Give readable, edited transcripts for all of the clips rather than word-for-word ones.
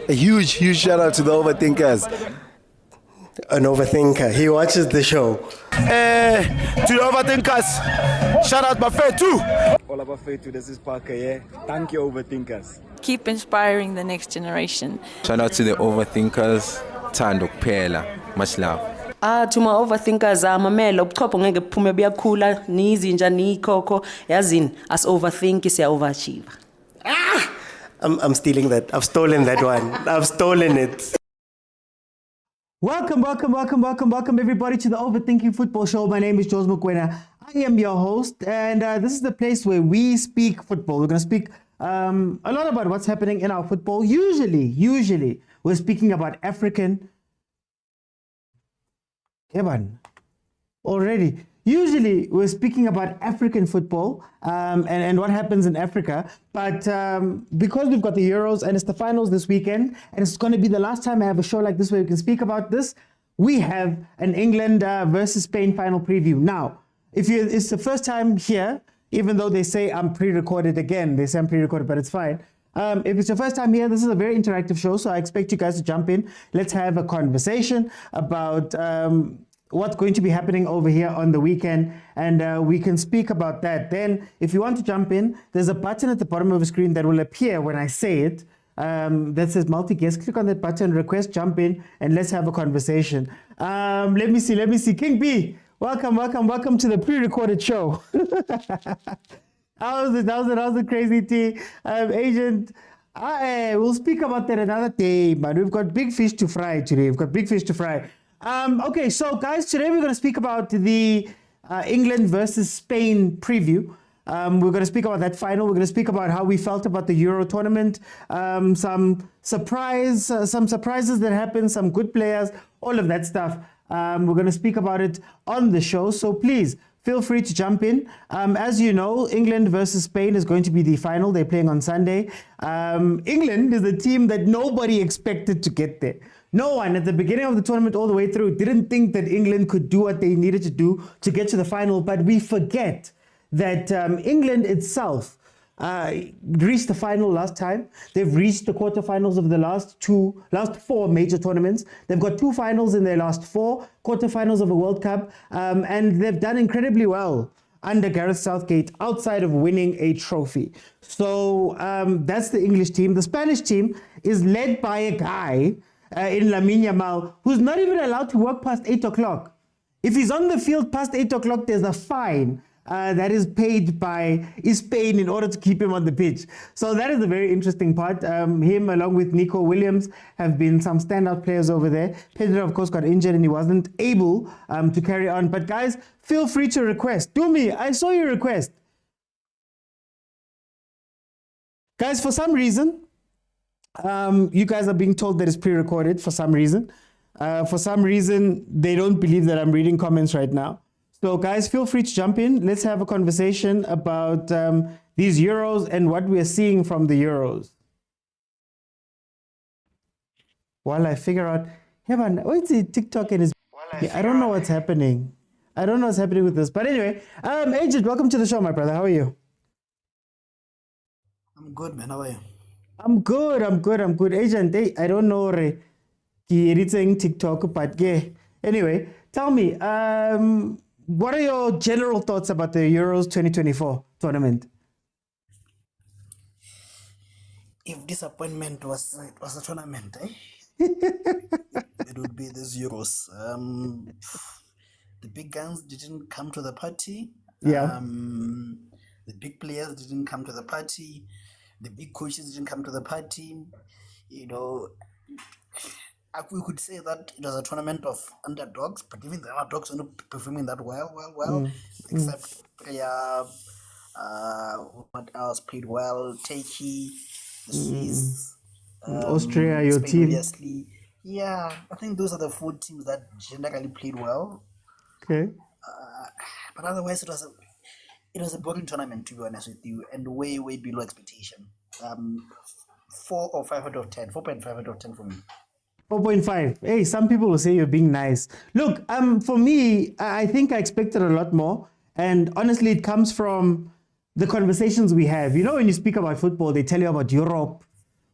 A huge shout out to the Overthinkers. An overthinker. He watches the show. To the Overthinkers, shout out Buffet too. All about faith to this is Parker, yeah. Thank you, Overthinkers. Keep inspiring the next generation. Shout out to the Overthinkers. Tando Pela. Much love. To my overthinkers, mamela ubuchopho ngeke buphume buyakhula nizinja nikhokho yazini as overthink siya overachieve. I'm stealing that. I've stolen that one. I've stolen it. Welcome everybody to the Overthinking Football Show. My name is Mokwena. I am your host, and this is the place where we speak football. We're going to speak a lot about what's happening in our football. Usually, we're speaking about African. Kevin, already. Usually, we're speaking about African football and what happens in Africa. But because we've got the Euros and it's the finals this weekend, and it's going to be the last time I have a show like this where we can speak about this, we have an England versus Spain final preview. Now, it's the first time here, even though they say I'm pre-recorded again, they say I'm pre-recorded, but it's fine. If it's your first time here, this is a very interactive show, so I expect you guys to jump in. Let's have a conversation about what's going to be happening over here on the weekend, and we can speak about that. Then, if you want to jump in, there's a button at the bottom of the screen that will appear when I say it that says multi-guest. Click on that button, request, jump in, and let's have a conversation. Let me see. King B, welcome to the pre-recorded show. How's it crazy tea? Agent, we'll speak about that another day, but we've got big fish to fry today. Okay, so guys, today we're going to speak about the England versus Spain preview. We're going to speak about that final. We're going to speak about how we felt about the Euro tournament, some surprises that happened, some good players, all of that stuff. We're going to speak about it on the show, so please feel free to jump in. As you know, England versus Spain is going to be the final. They're playing on Sunday. England is a team that nobody expected to get there. No one at the beginning of the tournament all the way through didn't think that England could do what they needed to do to get to the final. But we forget that England itself reached the final last time. They've reached the quarterfinals of the last four major tournaments. They've got two finals in their last four quarterfinals of a World Cup, and they've done incredibly well under Gareth Southgate outside of winning a trophy. So that's the English team. The Spanish team is led by a guy in Lamine Yamal who's not even allowed to work past 8 o'clock. If he's on the field past 8 o'clock, there's a fine that is paid by Spain in order to keep him on the pitch. So that is a very interesting part. Him, along with Nico Williams, have been some standout players over there. Pedro, of course, got injured and he wasn't able to carry on. But guys, feel free to request. Do me, I saw your request. Guys, for some reason, you guys are being told that it's pre-recorded for some reason. For some reason, they don't believe that I'm reading comments right now. So guys, feel free to jump in. Let's have a conversation about these Euros and what we're seeing from the Euros. While I figure out, what's the TikTok and his... I don't know what's happening. I don't know what's happening with this. But anyway, Agent, welcome to the show, my brother. How are you? I'm good, man. How are you? I'm good. Agent, I don't know anything TikTok, but yeah. Anyway, tell me, what are your general thoughts about the Euros 2024 tournament? If disappointment was a tournament, it would be this Euros. The big guns didn't come to the party. Yeah. The big players didn't come to the party. The big coaches didn't come to the party. You know, we could say that it was a tournament of underdogs, but even the underdogs are not performing that well. Except what else played well? Turkey, the Swiss, Austria, your Spain, team. Obviously. Yeah, I think those are the four teams that generally played well. Okay. But otherwise, it was a boring tournament, to be honest with you, and way below expectation. 4 or 5 out of 10, 4.5 out of 10 for me. 4.5. Hey, some people will say you're being nice. Look, for me, I think I expected a lot more. And honestly, it comes from the conversations we have. You know, when you speak about football, they tell you about Europe,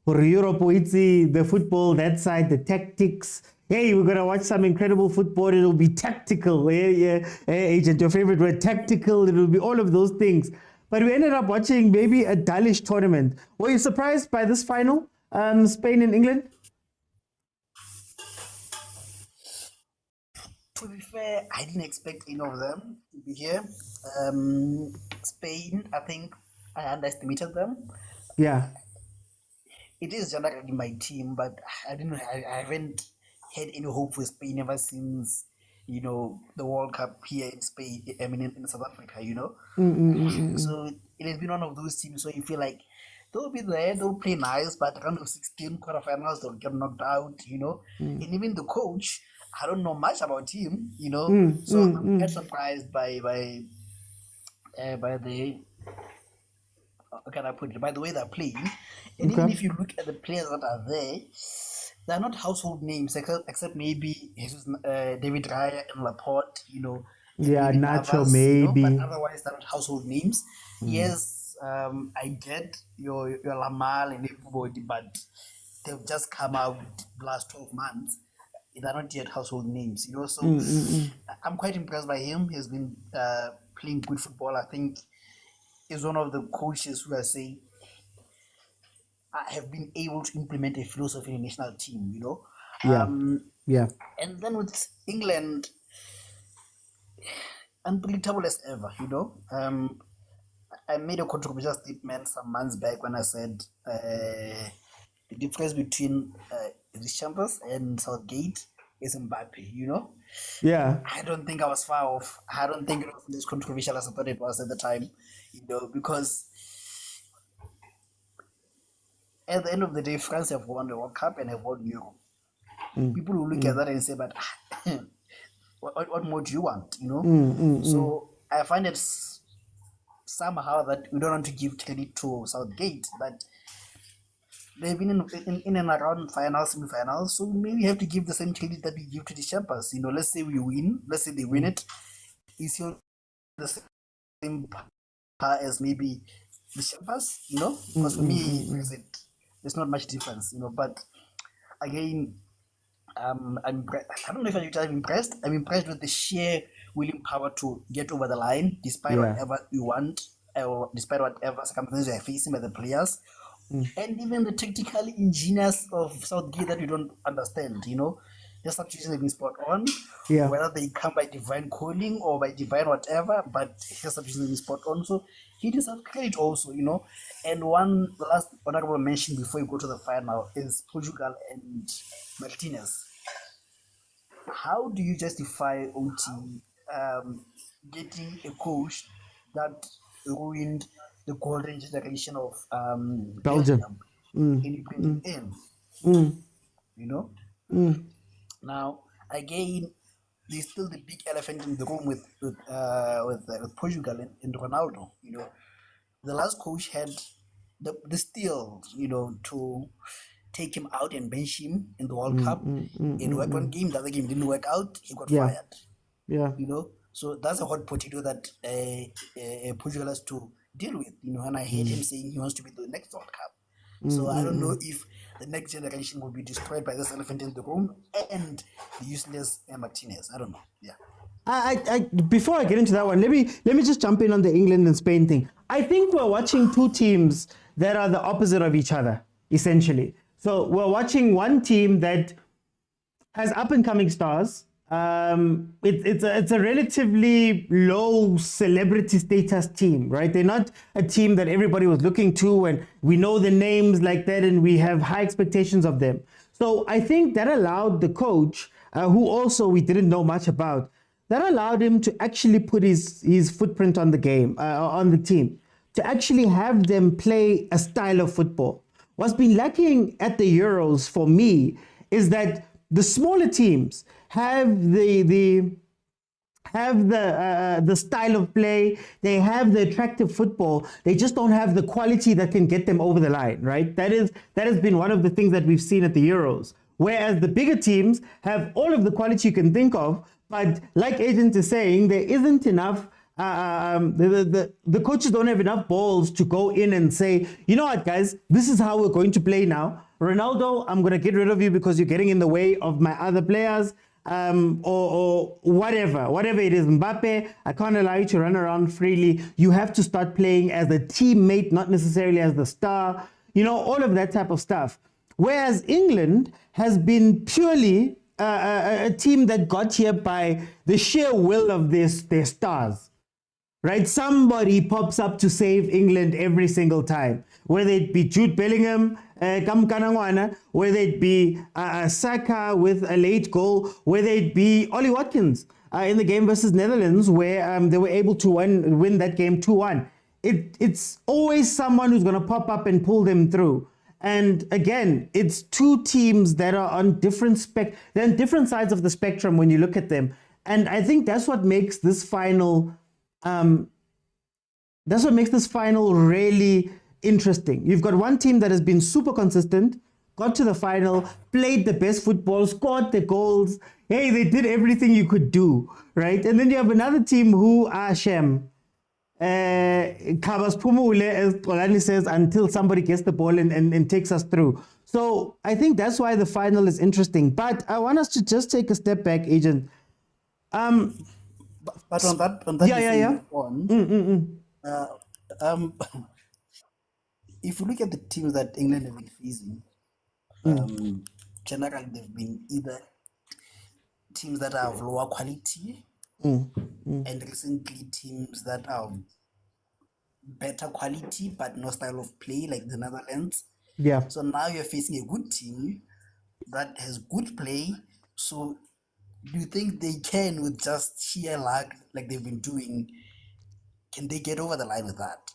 For Europe, it's the football, that side, the tactics. Hey, we're going to watch some incredible football. It'll be tactical. Yeah. Agent, your favorite word, tactical. It'll be all of those things. But we ended up watching maybe a dullish tournament. Were you surprised by this final? Spain and England? To be fair, I didn't expect any of them to be here. Spain, I think I underestimated them. Yeah. It is generally my team, but I haven't had any hope for Spain ever since, the World Cup here in Spain, in South Africa, So it has been one of those teams where you feel like they'll be there, they'll play nice, but round of 16 quarterfinals, they'll get knocked out, And even the coach, I don't know much about him, So I'm quite surprised by the how can I put it? By the way they're playing, and even if you look at the players that are there, they're not household names except maybe David Raya and Laporte, Yeah, maybe Nacho Navas, maybe. but otherwise they're not household names. Yes, I get your Lamal and everybody, but they've just come out the last 12 months. They're not yet household names, So I'm quite impressed by him. He's been playing good football. I think he's one of the coaches who I say have been able to implement a philosophy in the national team, Yeah. And then with England, unpredictable as ever, I made a controversial statement some months back when I said the difference between the Champions and Southgate is Mbappe, Yeah. I don't think I was far off. I don't think it was as controversial as I thought it was at the time, because at the end of the day, France have won the World Cup and have won Euro. People will look at that and say, but what more do you want, So I find it somehow that we don't want to give credit to Southgate, but they've been in and around finals, semi-finals, so maybe we have to give the same credit that we give to the champions. Let's say we win, let's say they win it, it's still the same par as maybe the champions, because for me, there's not much difference, but again, I don't know if I'm impressed. I'm impressed with the sheer willing power to get over the line, despite whatever we want, or despite whatever circumstances we are facing by the players. And even the tactical ingenious of Southgate that we don't understand, the substitutions have been spot on, whether they come by divine calling or by divine whatever, but his substitutions have been spot on, so he deserves credit also, And one last honorable mention before you go to the final is Portugal and Martinez. How do you justify OT getting a coach that ruined the golden generation of Belgium in Ukraine? Now again, there's still the big elephant in the room with Portugal and Ronaldo. The last coach had the skill, to take him out and bench him in the World Cup. It worked one game, the other game didn't work out, he got fired. Yeah. So that's a hot potato that Portugal has to deal with, and I heard him saying he wants to be the next World Cup. So I don't know if the next generation will be destroyed by this elephant in the room and the useless Martinez. I don't know. Yeah. I before I get into that one, let me just jump in on the England and Spain thing. I think we're watching two teams that are the opposite of each other, essentially. So we're watching one team that has up and coming stars. It's a relatively low celebrity status team, right? They're not a team that everybody was looking to, and we know the names like that, and we have high expectations of them. So I think that allowed the coach, who also we didn't know much about, that allowed him to actually put his footprint on the game, on the team, to actually have them play a style of football. What's been lacking at the Euros for me is that the smaller teams have the style of play, they have the attractive football, they just don't have the quality that can get them over the line, right? That has been one of the things that we've seen at the Euros. Whereas the bigger teams have all of the quality you can think of, but like Agent is saying, there isn't enough the coaches don't have enough balls to go in and say, you know what, guys, this is how we're going to play now. Ronaldo, I'm going to get rid of you because you're getting in the way of my other players, or whatever it is. Mbappe, I can't allow you to run around freely. You have to start playing as a teammate, not necessarily as the star. All of that type of stuff. Whereas England has been purely a team that got here by the sheer will of their stars. Right? Somebody pops up to save England every single time. Whether it be Jude Bellingham, whether it be Saka with a late goal, whether it be Ollie Watkins in the game versus Netherlands, where they were able to win that game 2-1. It's always someone who's going to pop up and pull them through. And again, it's two teams that are on different they're on different sides of the spectrum when you look at them. And I think that's what makes this final really interesting. You've got one team that has been super consistent, got to the final, played the best football, scored the goals. Hey, they did everything you could do, right? And then you have another team who are Shem. Kabas Pumule, as Rulani says, until somebody gets the ball and takes us through. So I think that's why the final is interesting. But I want us to just take a step back, Agent. But on that if you look at the teams that England have been facing, generally they've been either teams that are of lower quality and recently teams that are better quality but no style of play, like the Netherlands. Yeah. So now you're facing a good team that has good play. So do you think they can, with just sheer luck, like they've been doing, can they get over the line with that?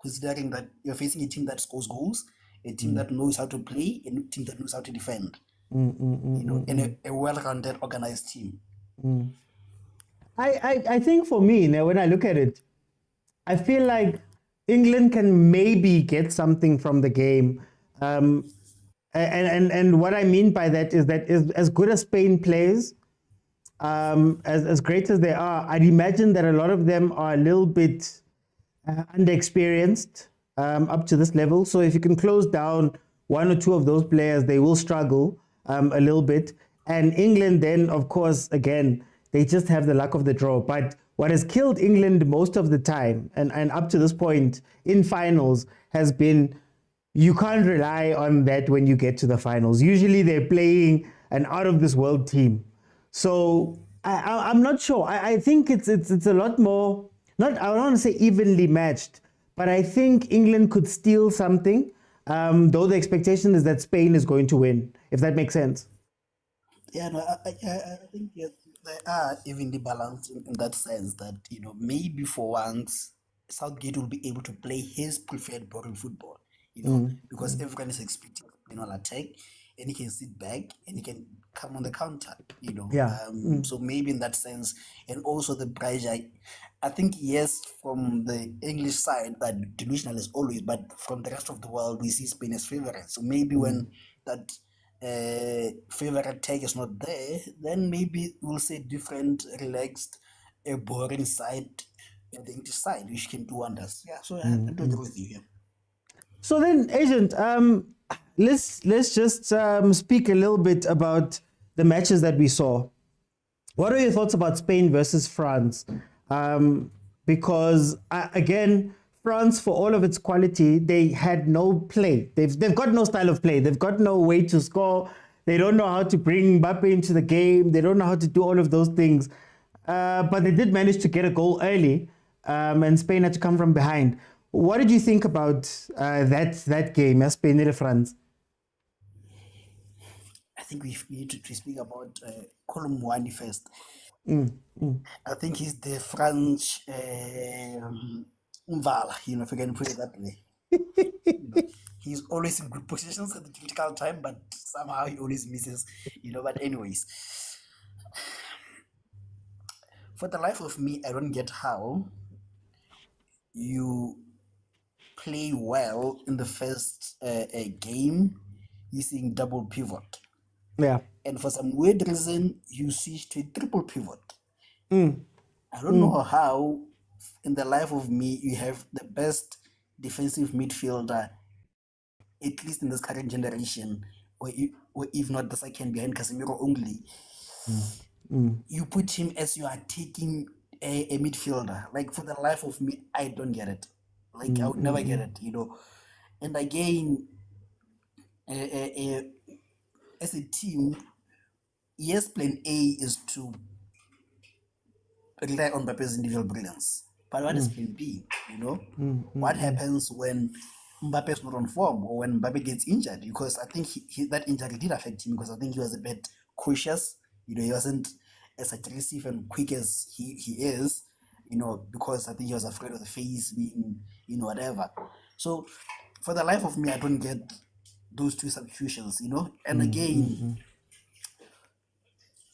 Considering that you're facing a team that scores goals, a team that knows how to play, and a team that knows how to defend, and a well-rounded, organized team. I think for me, now when I look at it, I feel like England can maybe get something from the game. And what I mean by that is as good as Spain plays, as great as they are, I'd imagine that a lot of them are a little bit underexperienced up to this level. So if you can close down one or two of those players, they will struggle a little bit. And England then, of course, again, they just have the luck of the draw. But what has killed England most of the time, and up to this point in finals, has been you can't rely on that when you get to the finals. Usually they're playing an out-of-this-world team. So I'm not sure. I think it's a lot more, I don't want to say evenly matched, but I think England could steal something, though the expectation is that Spain is going to win, if that makes sense. Yeah, no, I think they are evenly balanced in that sense that, maybe for once, Southgate will be able to play his preferred boring football, because everyone is expecting attack, and he can sit back and he can come on the counter, So maybe in that sense, and also the pressure, I think, yes, from the English side, that delusional is always, but from the rest of the world, we see Spain as favourites. So maybe when that favorite tag is not there, then maybe we'll say different, relaxed, a boring side, and the English side, which can do wonders. Yeah, so I do agree with you. Yeah. So then, Agent, let's just speak a little bit about the matches that we saw. What are your thoughts about Spain versus France? Because again, France, for all of its quality, they had no play. They've got no style of play. They've got no way to score. They don't know how to bring Mbappe into the game. They don't know how to do all of those things. But they did manage to get a goal early, and Spain had to come from behind. What did you think about that game, Spain and France? I think we need to speak about Colum Wani first. I think he's the French Umvala, if you can put it that way. He's always in good positions at the critical time, but somehow he always misses, But anyways, for the life of me, I don't get how you play well in the first game using double pivot. Yeah. And for some weird reason, you switch to a triple pivot. I don't know how in the life of me, you have the best defensive midfielder, at least in this current generation, or if not the second behind Casemiro only. You put him as you are taking a midfielder. Like, for the life of me, I don't get it. Like, I would never get it, you know. And again, as a team, yes, plan A is to rely on Mbappe's individual brilliance. But what is plan B, you know? What happens when Mbappe is not on form, or when Mbappe gets injured? Because I think that injury did affect him, because I think he was a bit cautious. You know, he wasn't as aggressive and quick as he is, you know, because I think he was afraid of the face being, you know, whatever. So for the life of me, I don't get those two substitutions, you know. And again,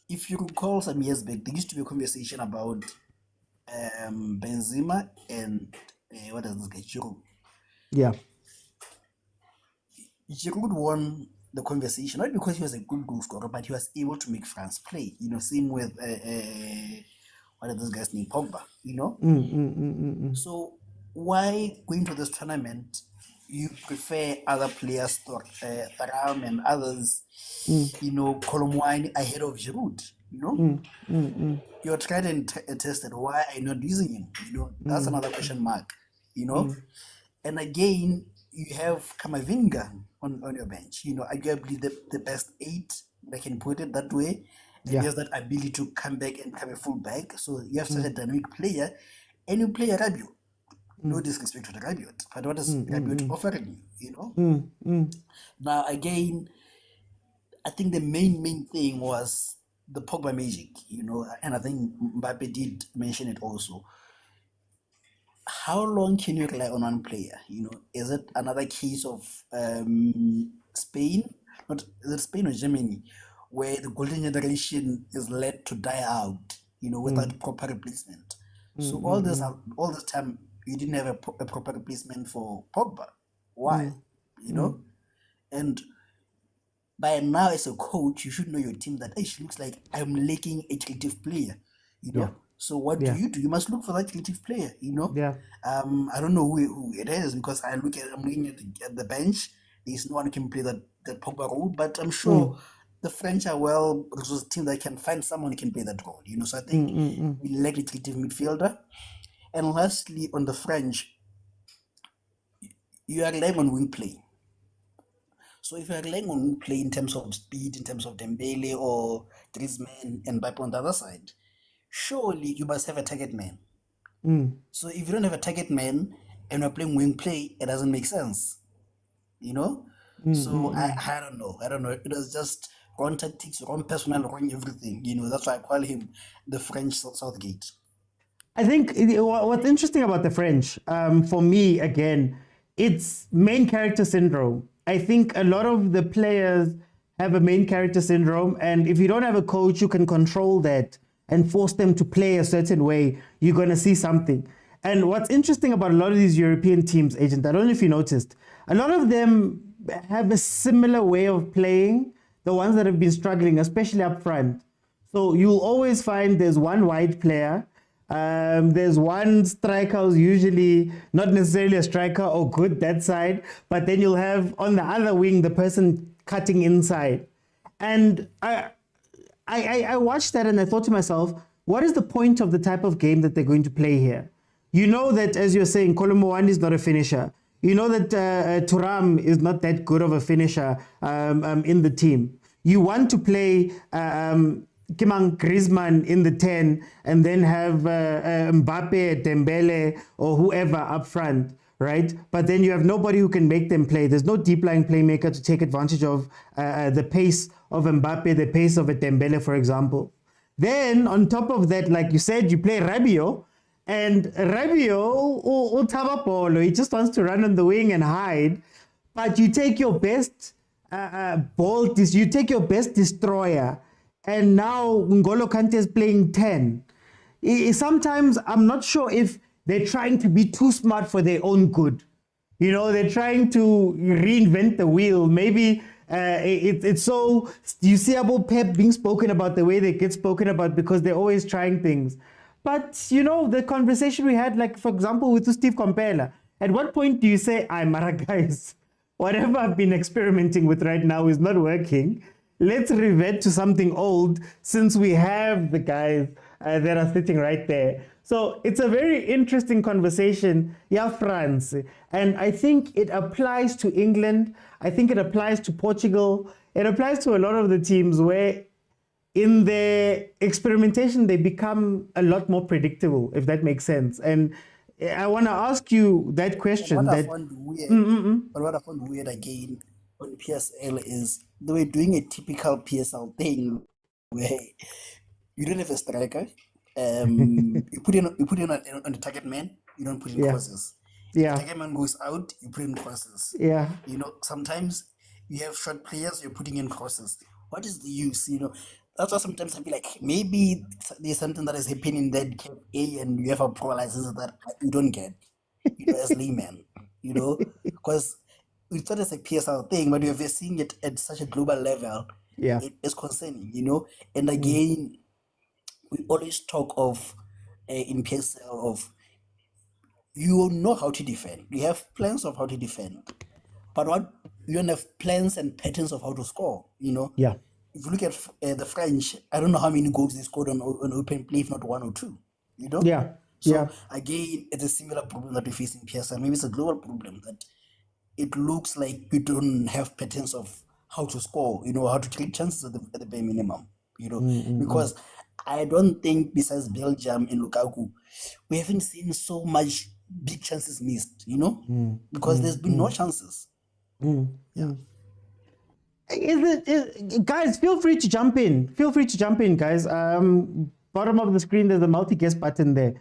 if you recall some years back, there used to be a conversation about Benzema and what is this guy, Giroud. Yeah. Giroud won the conversation not because he was a good goal scorer, but he was able to make France play. You know, same with what is this guy's name, Pogba. You know, so why going to this tournament? You prefer other players, Thuram and others, you know, Colomwani ahead of Giroud. You know, you're tried and tested. Why are you not using him? You know, that's another question mark. You know, and again, you have Kamavinga on your bench. You know, arguably the best 8, I can put it that way. And he has that ability to come back and become a full back. So you have such a dynamic player, and you play a Rabiot. No disrespect to the Rabiot, but what is Rabiot offering you? You know. Now again, I think the main thing was the Pogba magic. You know, and I think Mbappe did mention it also. How long can you rely on one player? You know, is it another case of Spain? Is it Spain or Germany, where the golden generation is led to die out? You know, without proper replacement. So all this time, you didn't have a proper replacement for Pogba. Why? You know, and by now as a coach, you should know your team that it looks like I'm lacking a creative player. You know. So what do? You must look for that creative player, you know. I don't know who it is, because I'm looking at the bench. There's no one who can play that Pogba role, but I'm sure the French are resourced team that can find someone who can play that role, you know. So I think we lack a creative midfielder. And lastly, on the French, you are relying on wing play. So if you are relying on wing play in terms of speed, in terms of Dembele or Griezmann and Mbappe on the other side, surely you must have a target man. So if you don't have a target man and you're playing wing play, it doesn't make sense. You know? So I don't know. It was just wrong tactics, wrong personnel, wrong everything. You know, that's why I call him the French Southgate. I think what's interesting about the French, for me, again, it's main character syndrome. I think a lot of the players have a main character syndrome, and if you don't have a coach who can control that and force them to play a certain way, you're going to see something. And what's interesting about a lot of these European teams, Agent, I don't know if you noticed, a lot of them have a similar way of playing, the ones that have been struggling, especially up front. So you'll always find there's one wide player, there's one striker who's usually not necessarily a striker or good that side, but then you'll have on the other wing the person cutting inside. And I watched that and I thought to myself, what is the point of the type of game that they're going to play here? You know that, as you're saying, Colomwani is not a finisher. You know that Thuram is not that good of a finisher in the team. You want to play Griezmann in the 10 and then have Mbappe, Dembele, or whoever up front, right? But then you have nobody who can make them play. There's no deep-lying playmaker to take advantage of the pace of Mbappe, the pace of a Dembele, for example. Then, on top of that, like you said, you play Rabiot, and Rabiot, he just wants to run on the wing and hide. But you take your best you take your best destroyer, and now N'Golo Kante is playing 10. Sometimes I'm not sure if they're trying to be too smart for their own good. You know, they're trying to reinvent the wheel. Maybe it's so, you see about Pep being spoken about the way they get spoken about because they're always trying things. But, you know, the conversation we had, like, for example, with Steve Compella, at what point do you say, Mara, guys, whatever I've been experimenting with right now is not working. Let's revert to something old since we have the guys that are sitting right there. So it's a very interesting conversation, yeah, France. And I think it applies to England. I think it applies to Portugal. It applies to a lot of the teams where in their experimentation, they become a lot more predictable, if that makes sense. And I want to ask you that question. What I found weird again on PSL is they were doing a typical PSL thing where you don't have a striker. You put in on the target man, you don't put in crosses. Yeah. The target man goes out, you put in crosses. Yeah. You know, sometimes you have short players, you're putting in crosses. What is the use? You know, that's why sometimes I feel like maybe there's something that is happening in that Camp A and you have a pro license that you don't get, you know, as layman, you know, because we thought it's a PSL thing, but we're seeing it at such a global level. Yeah. It is concerning, you know, and again, we always talk of in PSL of you know how to defend. You have plans of how to defend, but what you don't have plans and patterns of how to score. You know. Yeah. If you look at the French, I don't know how many goals they scored on open play, if not one or two. You know. Yeah. So again, it's a similar problem that we face in PSL. Maybe it's a global problem that it looks like we don't have patterns of how to score. You know, how to create chances at the bare minimum. You know, because I don't think besides Belgium and Lukaku, we haven't seen so much big chances missed, you know, because there's been no chances. Yeah. Guys, feel free to jump in. Feel free to jump in, guys. Bottom of the screen, there's a multi-guest button there.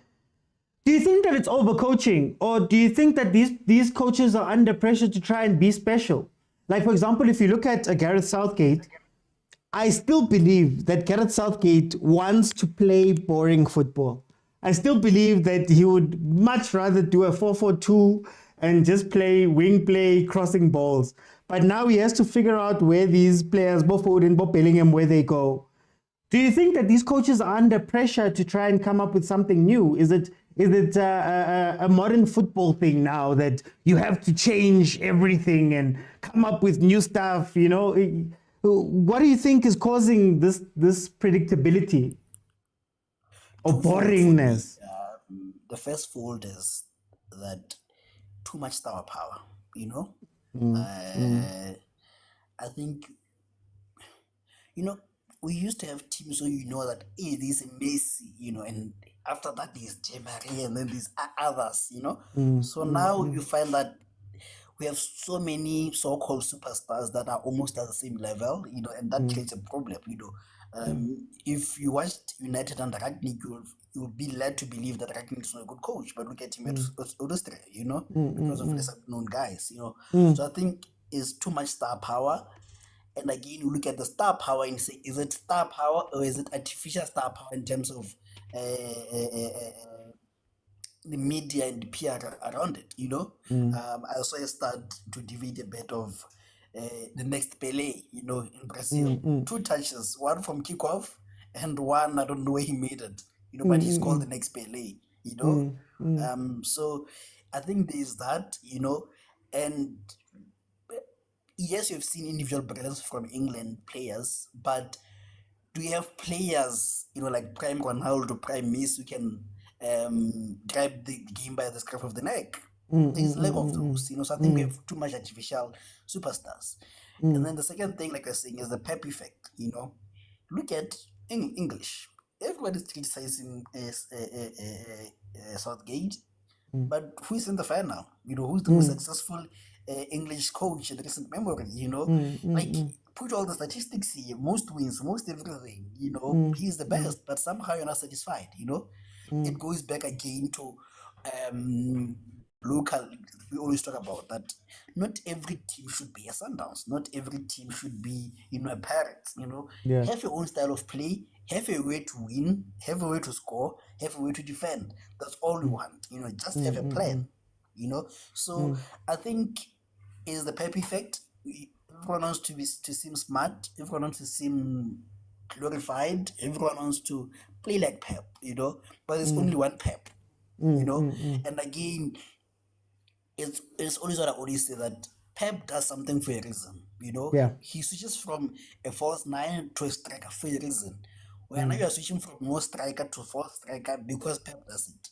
Do you think that it's overcoaching, or do you think that these coaches are under pressure to try and be special? Like, for example, if you look at Gareth Southgate, I still believe that Gareth Southgate wants to play boring football. I still believe that he would much rather do a 4-4-2 and just play wing play, crossing balls. But now he has to figure out where these players, Bob Foden, Bob Bellingham, where they go. Do you think that these coaches are under pressure to try and come up with something new? Is it a modern football thing now that you have to change everything and come up with new stuff? You know, what do you think is causing this predictability or boringness? The first fault is that too much star power. You know, I think, you know, we used to have teams so you know that there's Messi, you know, and after that there's Maria, and then there's others, you know. So now you find that we have so many so-called superstars that are almost at the same level, you know, and that creates a problem, you know. If you watched United under Ragnick, you'll be led to believe that Ragnick is not a good coach, but look at him at Odestre, you know, because of lesser known guys, you know. So I think it's too much star power. And again, you look at the star power and say, is it star power or is it artificial star power in terms of the media and the PR around it, you know? I also start to debate a bit of the next Pele, you know, in Brazil. 2 touches, one from kickoff and one, I don't know where he made it, you know, but he's called the next Pele, you know? So I think there's that, you know, and yes, you've seen individual brilliance from England players, but do you have players, you know, like Prime Ronaldo, Prime Messi, who can drive the game by the scruff of the neck? There's lack of those, you know, so I think we have too much artificial superstars. And then the second thing, like I was saying, is the Pep effect, you know. Look at English. Everybody's criticizing Southgate, but who's in the final? You know, who's the most successful English coach in recent memory, you know? Like, put all the statistics here, most wins, most everything, you know, he's the best, but somehow you're not satisfied, you know? It goes back again to local, we always talk about that not every team should be a Sundowns, not every team should be, you know, a Pirates, you know? Have your own style of play, have a way to win, have a way to score, have a way to defend. That's all we want, you know, just have a plan, you know? So I think is the Pep effect. Everyone wants to seem smart, everyone wants to seem glorified. Everyone wants to play like Pep, but there's only one Pep, And again, it's always what I always say, that Pep does something for a reason, Yeah. He switches from a false nine to a striker for a reason. Well, now you're switching from more striker to false striker because Pep does it.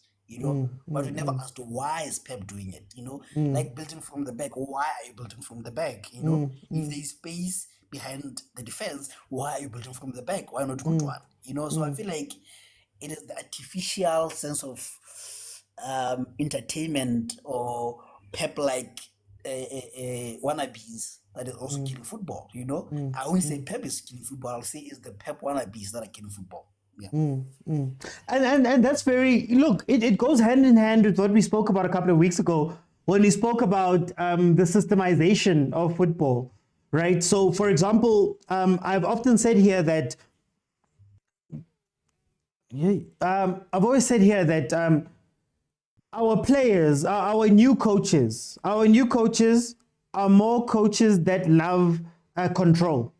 But we never asked why is Pep doing it, like building from the back. Why are you building from the back? If there's space behind the defense, why are you building from the back? Why not go to one? So I feel like it is the artificial sense of entertainment or Pep like wannabes that is also killing football. I won't say Pep is killing football. I'll say it's the Pep wannabes that are killing football. Yeah. And that's very, look, it goes hand in hand with what we spoke about a couple of weeks ago when we spoke about the systemization of football, right? So, for example, I've often said here that, I've always said here that our players, our new coaches are more coaches that love control,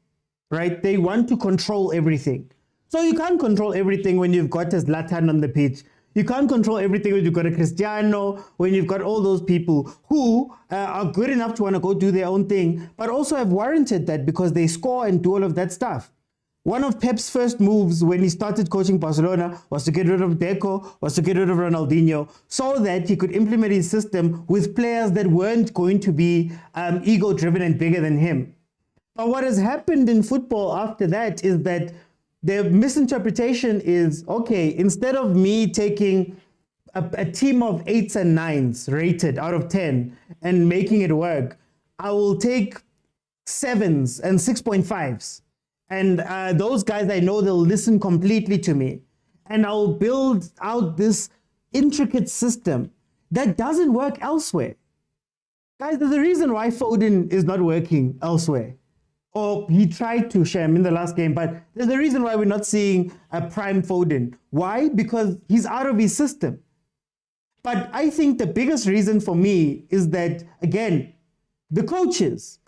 right? They want to control everything. So you can't control everything when you've got a Zlatan on the pitch. You can't control everything when you've got a Cristiano, when you've got all those people who are good enough to want to go do their own thing, but also have warranted that because they score and do all of that stuff. One of Pep's first moves when he started coaching Barcelona was to get rid of Deco, was to get rid of Ronaldinho, so that he could implement his system with players that weren't going to be ego-driven and bigger than him. But what has happened in football after that is that the misinterpretation is, okay, instead of me taking a team of 8s and 9s rated out of 10 and making it work, I will take 7s and 6.5s. And those guys, I know they'll listen completely to me. And I'll build out this intricate system that doesn't work elsewhere. Guys, there's a reason why Foden is not working elsewhere. Or he tried to, Shem, in the last game, but there's a reason why we're not seeing a prime Foden. Why? Because he's out of his system. But I think the biggest reason for me is that, again, the coaches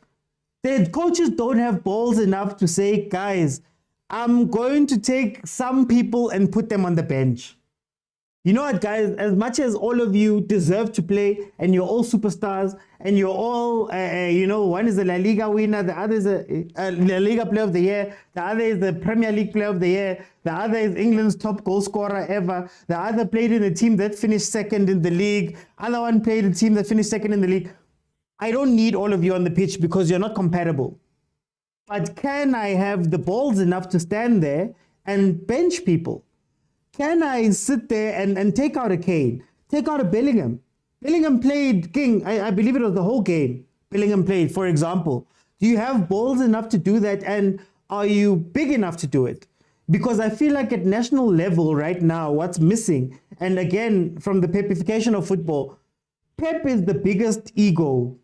don't have balls enough to say, guys, I'm going to take some people and put them on the bench. You know what, guys, as much as all of you deserve to play and you're all superstars and you're all, one is the La Liga winner, the other is a La Liga player of the year, the other is the Premier League player of the year, the other is England's top goal scorer ever, the other played in a team that finished second in the league, other one played in a team that finished second in the league. I don't need all of you on the pitch because you're not compatible. But can I have the balls enough to stand there and bench people? Can I sit there and take out a Kane, take out a Bellingham? Bellingham played King. I believe it was the whole game. Bellingham played, for example. Do you have balls enough to do that? And are you big enough to do it? Because I feel like at national level right now, what's missing, and again, from the pepification of football, Pep is the biggest ego.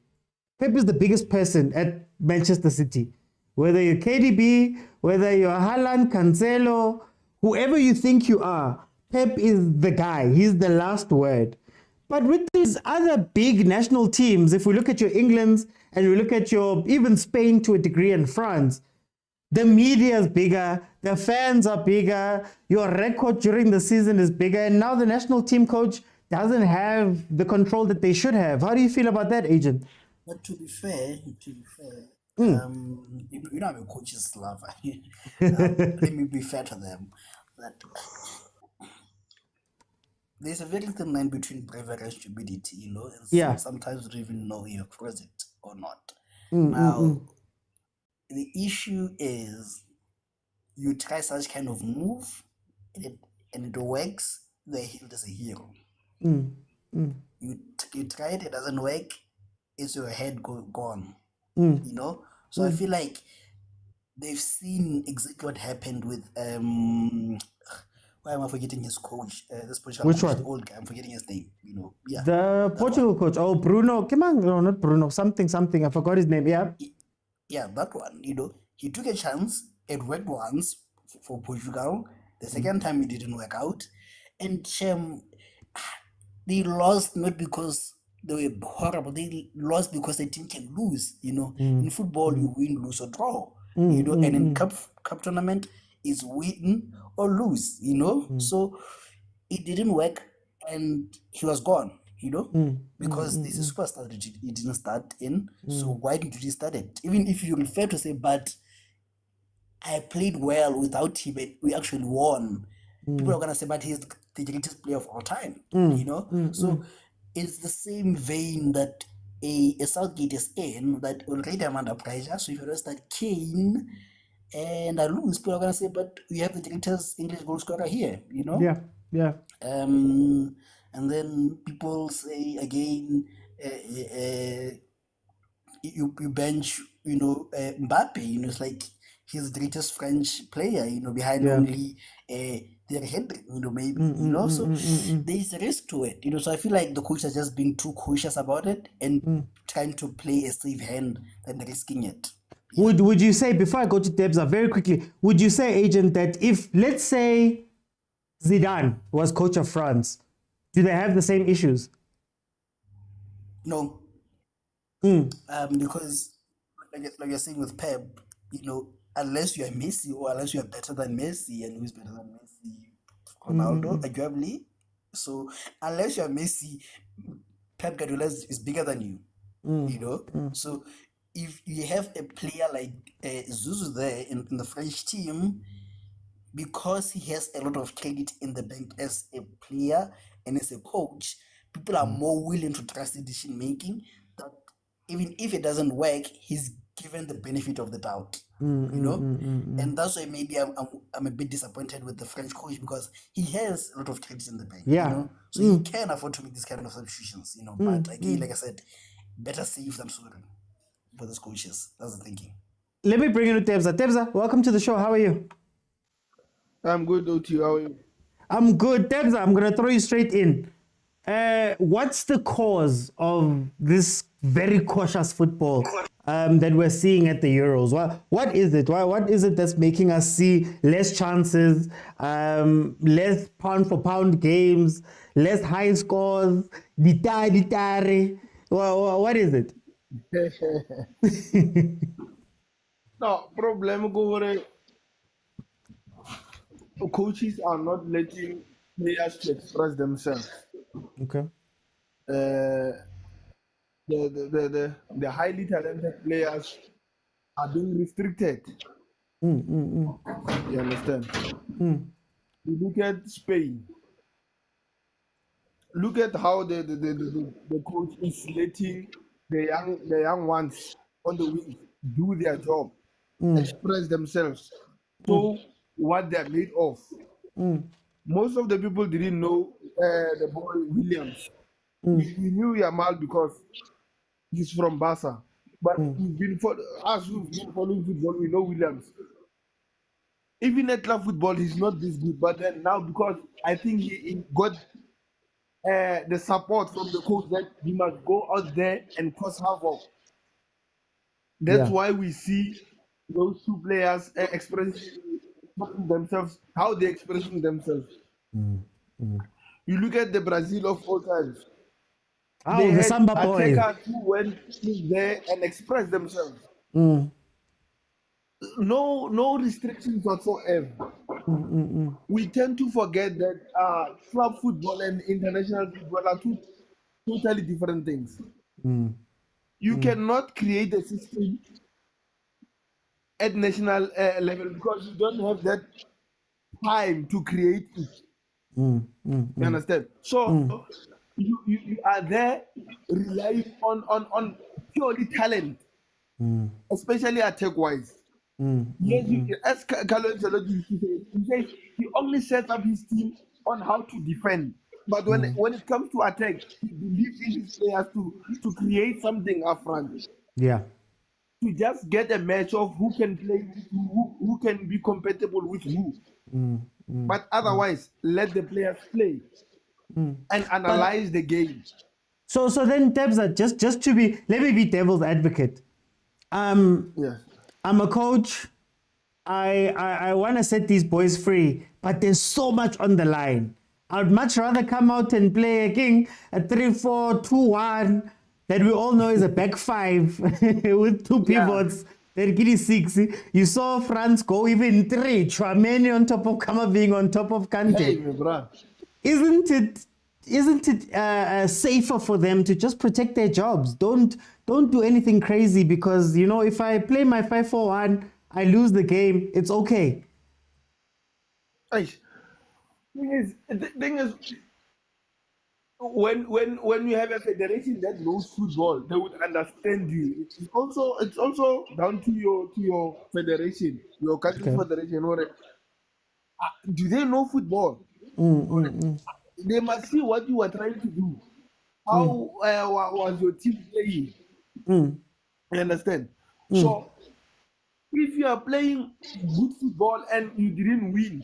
Pep is the biggest person at Manchester City. Whether you're KDB, whether you're Haaland, Cancelo, whoever you think you are, Pep is the guy. He's the last word. But with these other big national teams, if we look at your Englands and we look at your even Spain to a degree and France, the media is bigger, the fans are bigger, your record during the season is bigger, and now the national team coach doesn't have the control that they should have. How do you feel about that, Agent? But to be fair, you know I'm a coach's lover. Let me be fair to them. That there's a very thin line between bravery and stupidity, and Yeah. sometimes you don't even know you're present or not. Now, the issue is you try such kind of move and it works, they're hailed as a hero. You try it doesn't work, it's your head gone. So I feel like they've seen exactly what happened with why am I forgetting his coach? This Portugal Which coach, one? the old guy, I'm forgetting his name. Yeah. The Portugal coach. Oh, Bruno. Come on, no, not Bruno. Something. I forgot his name. Yeah. Yeah, that one. He took a chance. It worked once for Portugal. The second time it didn't work out, and they lost not because they were horrible. They lost because the team can lose. In football, you win, lose, or draw. And in cup tournament, is win or lose, you know. So it didn't work, and he was gone, you know, because this is superstar that he didn't start in. So why did he start it? Even if you refer to say, but I played well without him, and we actually won. People are gonna say, but he's the greatest player of all time, you know. So it's the same vein that a Southgate is in, that already I'm under pressure. So if you just start Kane and I lose, people are gonna say, but we have the greatest English goal scorer here, you know. Yeah. And then people say again, you bench, you know, Mbappe, you know, it's like he's the greatest French player, you know, behind only Thierry Henry, you know, maybe, you know. So there is a risk to it, you know. So I feel like the coach has just been too cautious about it and trying to play a safe hand than risking it. Would you say, before I go to Debza, very quickly, would you say, Agent, that if, let's say, Zidane was coach of France, do they have the same issues? No. Because like you're saying with Pep, you know, unless you are Messi or unless you are better than Messi, and who's better than Messi? Ronaldo, arguably. So unless you are Messi, Pep Guardiola is bigger than you. You know? So if you have a player like Zuzu there in the French team, because he has a lot of credit in the bank as a player and as a coach, people are more willing to trust the decision making, that even if it doesn't work, he's given the benefit of the doubt. You know. And that's why maybe I'm a bit disappointed with the French coach, because he has a lot of credit in the bank. You know, so he can afford to make these kind of substitutions, you know. But again, like I said, better safe than sorry for those coaches. That's the thinking. Let me bring in Debza. Debza, welcome to the show. How are you? I'm good, Oti. How are you? I'm good. Debza, I'm going to throw you straight in. What's the cause of this very cautious football that we're seeing at the Euros? What is it? What is it that's making us see less chances, less pound-for-pound games, less high scores, ditare? What is it? No, problem over coaches are not letting players to express themselves. Okay. The highly talented players are being restricted. You understand? You look at Spain. Look at how the coach is letting the young ones on the wing do their job, express themselves, show what they're made of. Most of the people didn't know the boy Williams. We knew Yamal because he's from Barca. But we've been following football, we know Williams. Even at club football, he's not this good. But then now, because I think he got the support from the coach that he must go out there and cause havoc. That's why we see those two players expressing themselves, how they're expressing themselves. You look at the Brazil of all times. Oh, the Samba boys. Attackers who went in there and expressed themselves. No restrictions whatsoever. We tend to forget that club football and international football are two totally different things. You cannot create a system at national level because you don't have that time to create it. You understand? So you are there relying on purely talent, especially attack-wise. Yes, as Carlo Ancelotti used to say, he says he only sets up his team on how to defend. But when it comes to attack, he believes in his players to create something up front. Yeah. To just get a match of who can play with who can be compatible with who. But otherwise, let the players play and analyze the game. So then, Debza, just to be, let me be devil's advocate. I'm a coach. I want to set these boys free, but there's so much on the line. I'd much rather come out and play a 3-4-2-1 that we all know is a back five with two pivots they'd give you 6. You saw France go even 3. Chouameni on top of Kamavinga on top of Kante. Hey, my bro. Isn't it safer for them to just protect their jobs? Don't do anything crazy because, you know, if I play my 5-4-1, I lose the game, it's okay. Hey, thing is, when you have a federation that knows football, they would understand you. It's also down to your federation, your country federation. Do they know football? They must see what you are trying to do. How was your team playing? You understand? So if you are playing good football and you didn't win,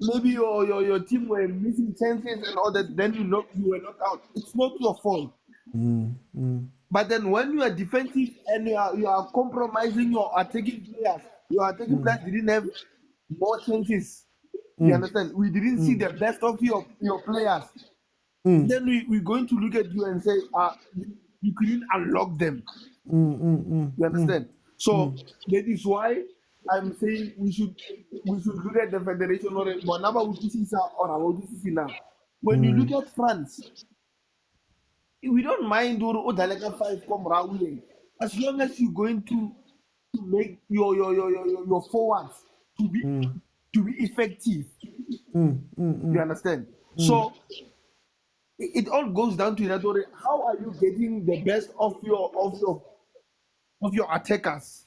maybe your team were missing chances and all that, then you were knocked out. It's not your fault. But then when you are defensive and you are compromising your attacking players, your attacking players didn't have more chances. You understand? We didn't see the best of your players. Then we're going to look at you and say, you couldn't unlock them. You understand? So that is why I'm saying we should look at the federation or when you look at France, we don't mind Odaleka 5 come rolling as long as you're going to make your forwards to be effective. You understand? So it all goes down to that. How are you getting the best of your attackers?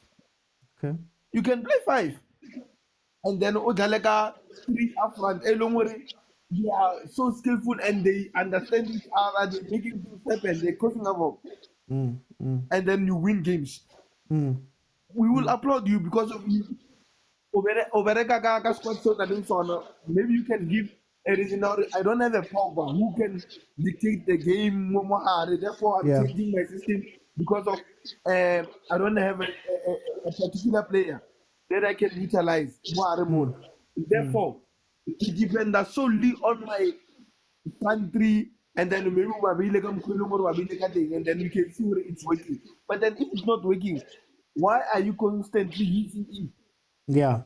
Okay. You can play 5, and then Odaleka 3 up front. They are so skillful and they understand each other. They make it step and they're crossing up, and then you win games. We will applaud you because of you. Maybe you can give a reason. I don't have a Pogba who can dictate the game. Therefore, I'm changing my system because of I don't have a particular player that I can utilize. Therefore, it depends solely on my country, and then maybe and then you can see where it's working. But then if it's not working, why are you constantly using it? Yeah.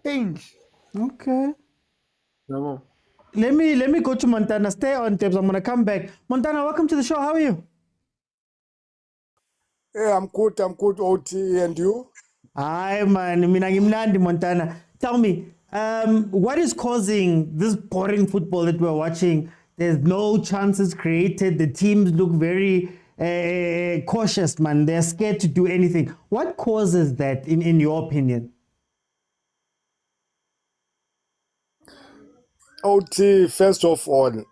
Change. Okay. Let me go to Montana. Stay on tips. I'm gonna come back. Montana, welcome to the show. How are you? Yeah, I'm good, OT, and you? Hi, man. Minangimnandi, Montana. Tell me, what is causing this boring football that we're watching? There's no chances created. The teams look very cautious, man. They're scared to do anything. What causes that, in your opinion? OT, first of all,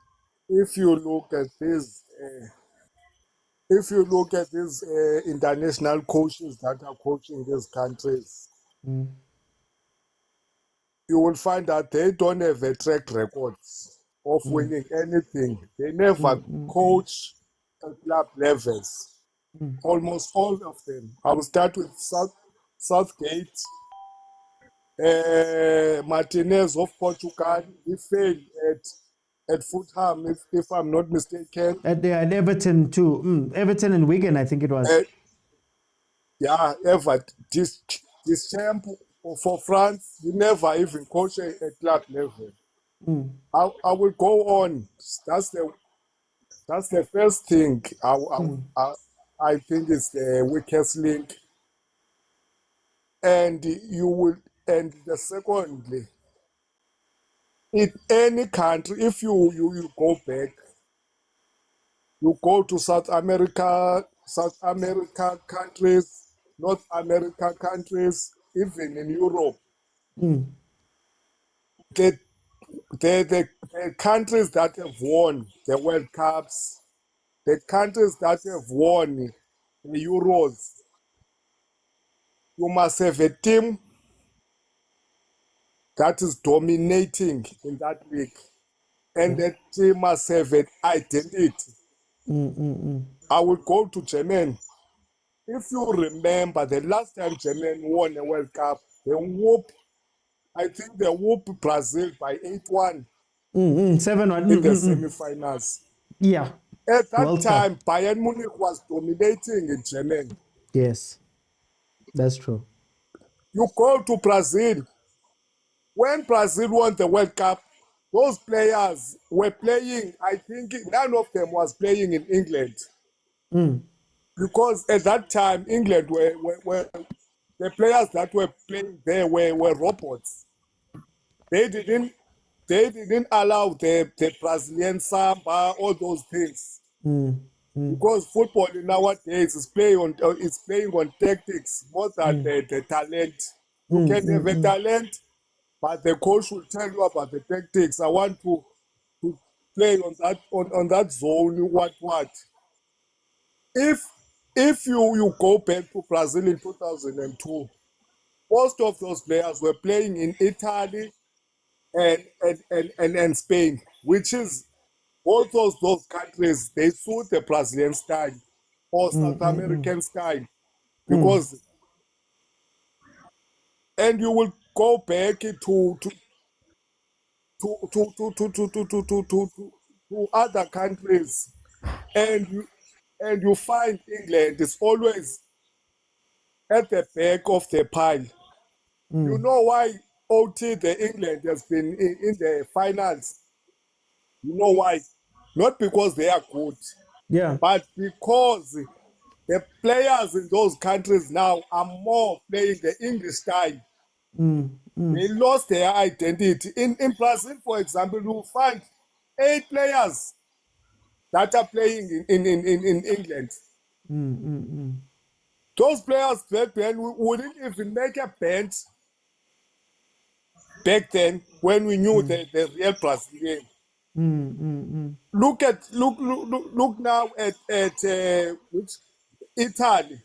if you look at these international coaches that are coaching these countries, you will find that they don't have a track record of winning anything. They never coach at club levels. Almost all of them. I will start with Southgate, Martinez of Portugal. He failed at Fulham, if I'm not mistaken. At Everton too. Everton and Wigan, I think it was. Everton. This champ for France, he never even coached at club level. I will go on. That's the first thing. I think it's the weakest link. And the secondly, in any country, if you go back, you go to South America countries, North America countries, even in Europe, the countries that have won the World Cups, the countries that have won the Euros, you must have a team that is dominating in that league. And that team must have an identity. I will go to Germany. If you remember, the last time Germany won a World Cup, I think they whooped Brazil by 8-1 7-1 in the semi-finals. Yeah. At that time, Bayern Munich was dominating in Germany. Yes. That's true. You go to Brazil. When Brazil won the World Cup, those players were playing, I think none of them was playing in England. Because at that time, England were the players that were playing there were robots. They didn't allow the Brazilian samba, all those things. Because football nowadays is playing on tactics more than the talent. You can have a talent, but the coach will tell you about the tactics. I want to play on that zone. What? If you go back to Brazil in 2002, most of those players were playing in Italy and Spain, which is both of those countries, they suit the Brazilian style or South American style. Because and you will go back to other countries and you find England is always at the back of the pile. You know why the England has been in the finals? You know why? Not because they are good, but because the players in those countries now are more playing the English style. They lost their identity. In Brazil, for example, you find 8 players that are playing in England. Those players back then wouldn't even make a bench back then when we knew the real Brazilian. Look now at which Italy.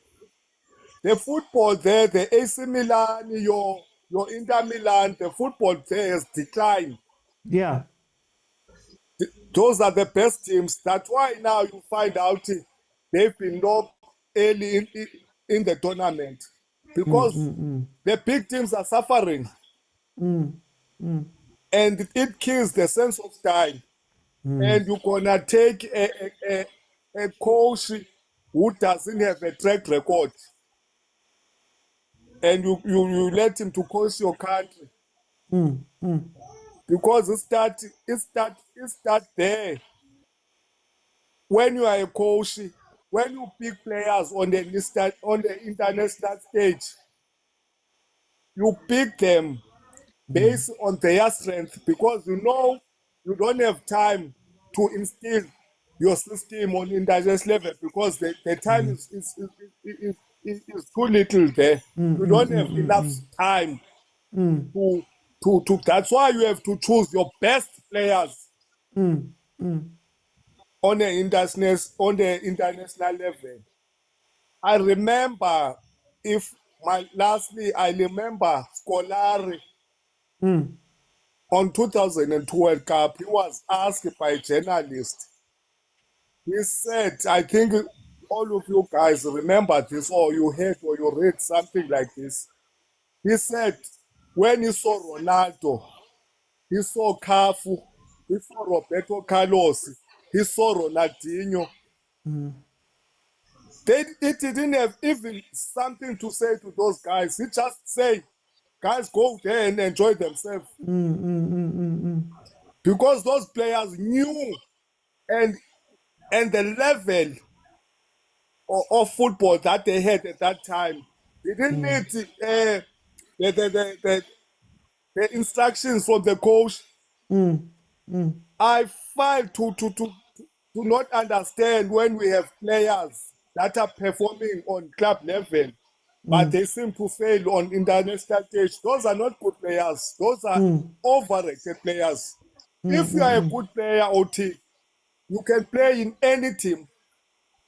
The football there, the AC Milan, your Inter Milan, the football there has declined. Yeah. Those are the best teams. That's why now you find out they've been knocked early in the tournament because the big teams are suffering. And it kills the sense of style. And you're gonna take a coach who doesn't have a track record, and you let him to coach your country because it start there. When you are a coach, when you pick players on the international stage, you pick them based on their strength because you know you don't have time to instill your system on international level because the time is too little there. You don't have enough time to that's why you have to choose your best players on the international level. I remember I remember Scolari on 2002 World Cup. He was asked by a journalist. He said, I think all of you guys remember this, or you heard or you read something like this. He said, when he saw Ronaldo, he saw Cafu, he saw Roberto Carlos, he saw Ronaldinho. It didn't have even something to say to those guys. He just said, guys, go there and enjoy themselves. Because those players knew and the level of football that they had at that time. They didn't need the instructions from the coach. I find to not understand when we have players that are performing on club level, but they seem to fail on international stage. Those are not good players. Those are overrated players. If you are a good player, OT, you can play in any team.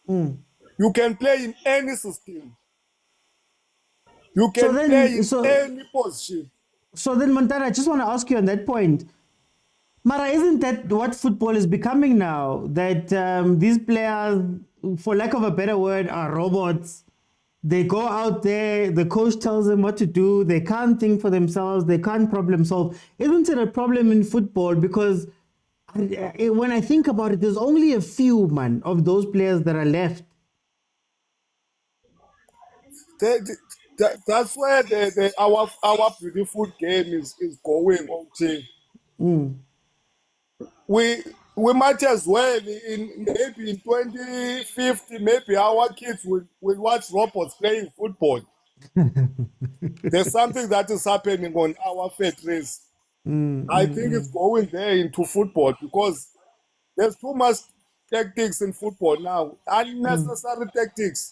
You can play in any system. You can play in any position. So then, Montana, I just want to ask you on that point. Mara, isn't that what football is becoming now? That these players, for lack of a better word, are robots. They go out there, the coach tells them what to do. They can't think for themselves. They can't problem solve. Isn't it a problem in football? Because when I think about it, there's only a few, man, of those players that are left. that's where our beautiful game is going. Okay, we might as well in maybe in 2050, maybe our kids will watch robots playing football. There's something that is happening on our faith race. I think it's going there into football because there's too much tactics in football now, unnecessary tactics.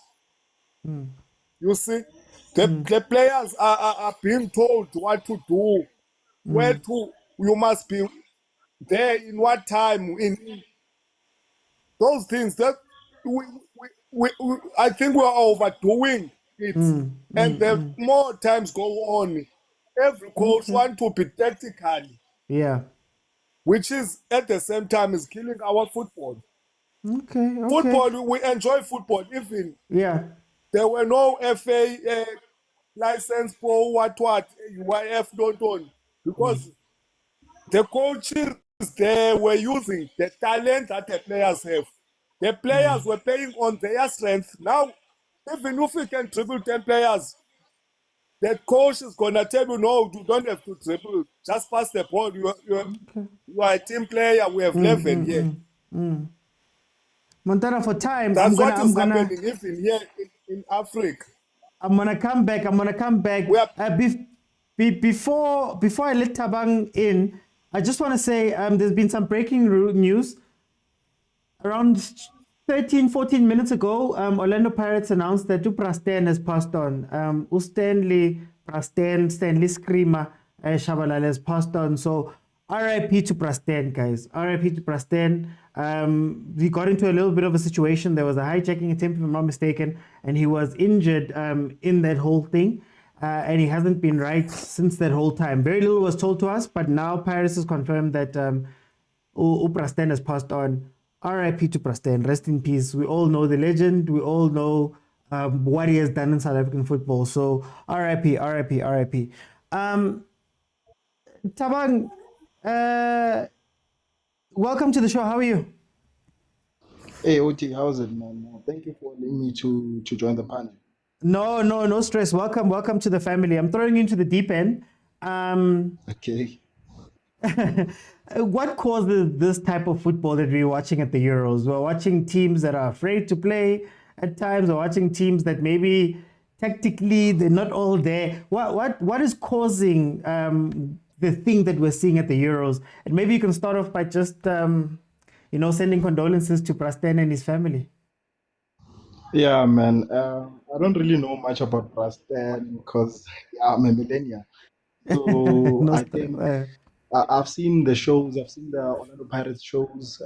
You see, the players are being told what to do, where to, you must be there in what time, in those things that I think we are overdoing it. And the more times go on, every coach wants to be tactical, Yeah. which is at the same time is killing our football. Okay. Football, we enjoy football. Even Yeah. there were no FA license for what UIF don't, because the coaches they were using the talent that the players have. The players were playing on their strength. Now, even if we can dribble 10 players, the coach is gonna tell you, no, you don't have to dribble. Just pass the ball. You are a team player. We have 11 here. Montana, for time, That's what I'm is gonna happening even here in Africa. I'm gonna come back. We are Before I let Tabang in, I just want to say there's been some breaking news. Around 13, 14 minutes ago, Orlando Pirates announced that Prasten has passed on. Stanley Skrima Shabalala has passed on. So RIP to Prasten, guys. RIP to Prasten. We got into a little bit of a situation. There was a hijacking attempt, if I'm not mistaken, and he was injured in that whole thing. And he hasn't been right since that whole time. Very little was told to us, but now Pirates has confirmed that Prasten has passed on. RIP to Prasten. Rest in peace. We all know the legend. We all know what he has done in South African football. So RIP, RIP, RIP. Tabang, welcome to the show. How are you? Hey, OT, how's it, man? Thank you for allowing me to join the panel. No stress. Welcome to the family. I'm throwing you into the deep end. Okay. What causes this type of football that we're watching at the Euros? We're watching teams that are afraid to play at times, or watching teams that maybe tactically they're not all there. What is causing the thing that we're seeing at the Euros? And maybe you can start off by just sending condolences to Prasten and his family. Yeah, man. I don't really know much about Prasten because I'm a millennial. So I think I've seen the shows. I've seen the Orlando Pirates shows.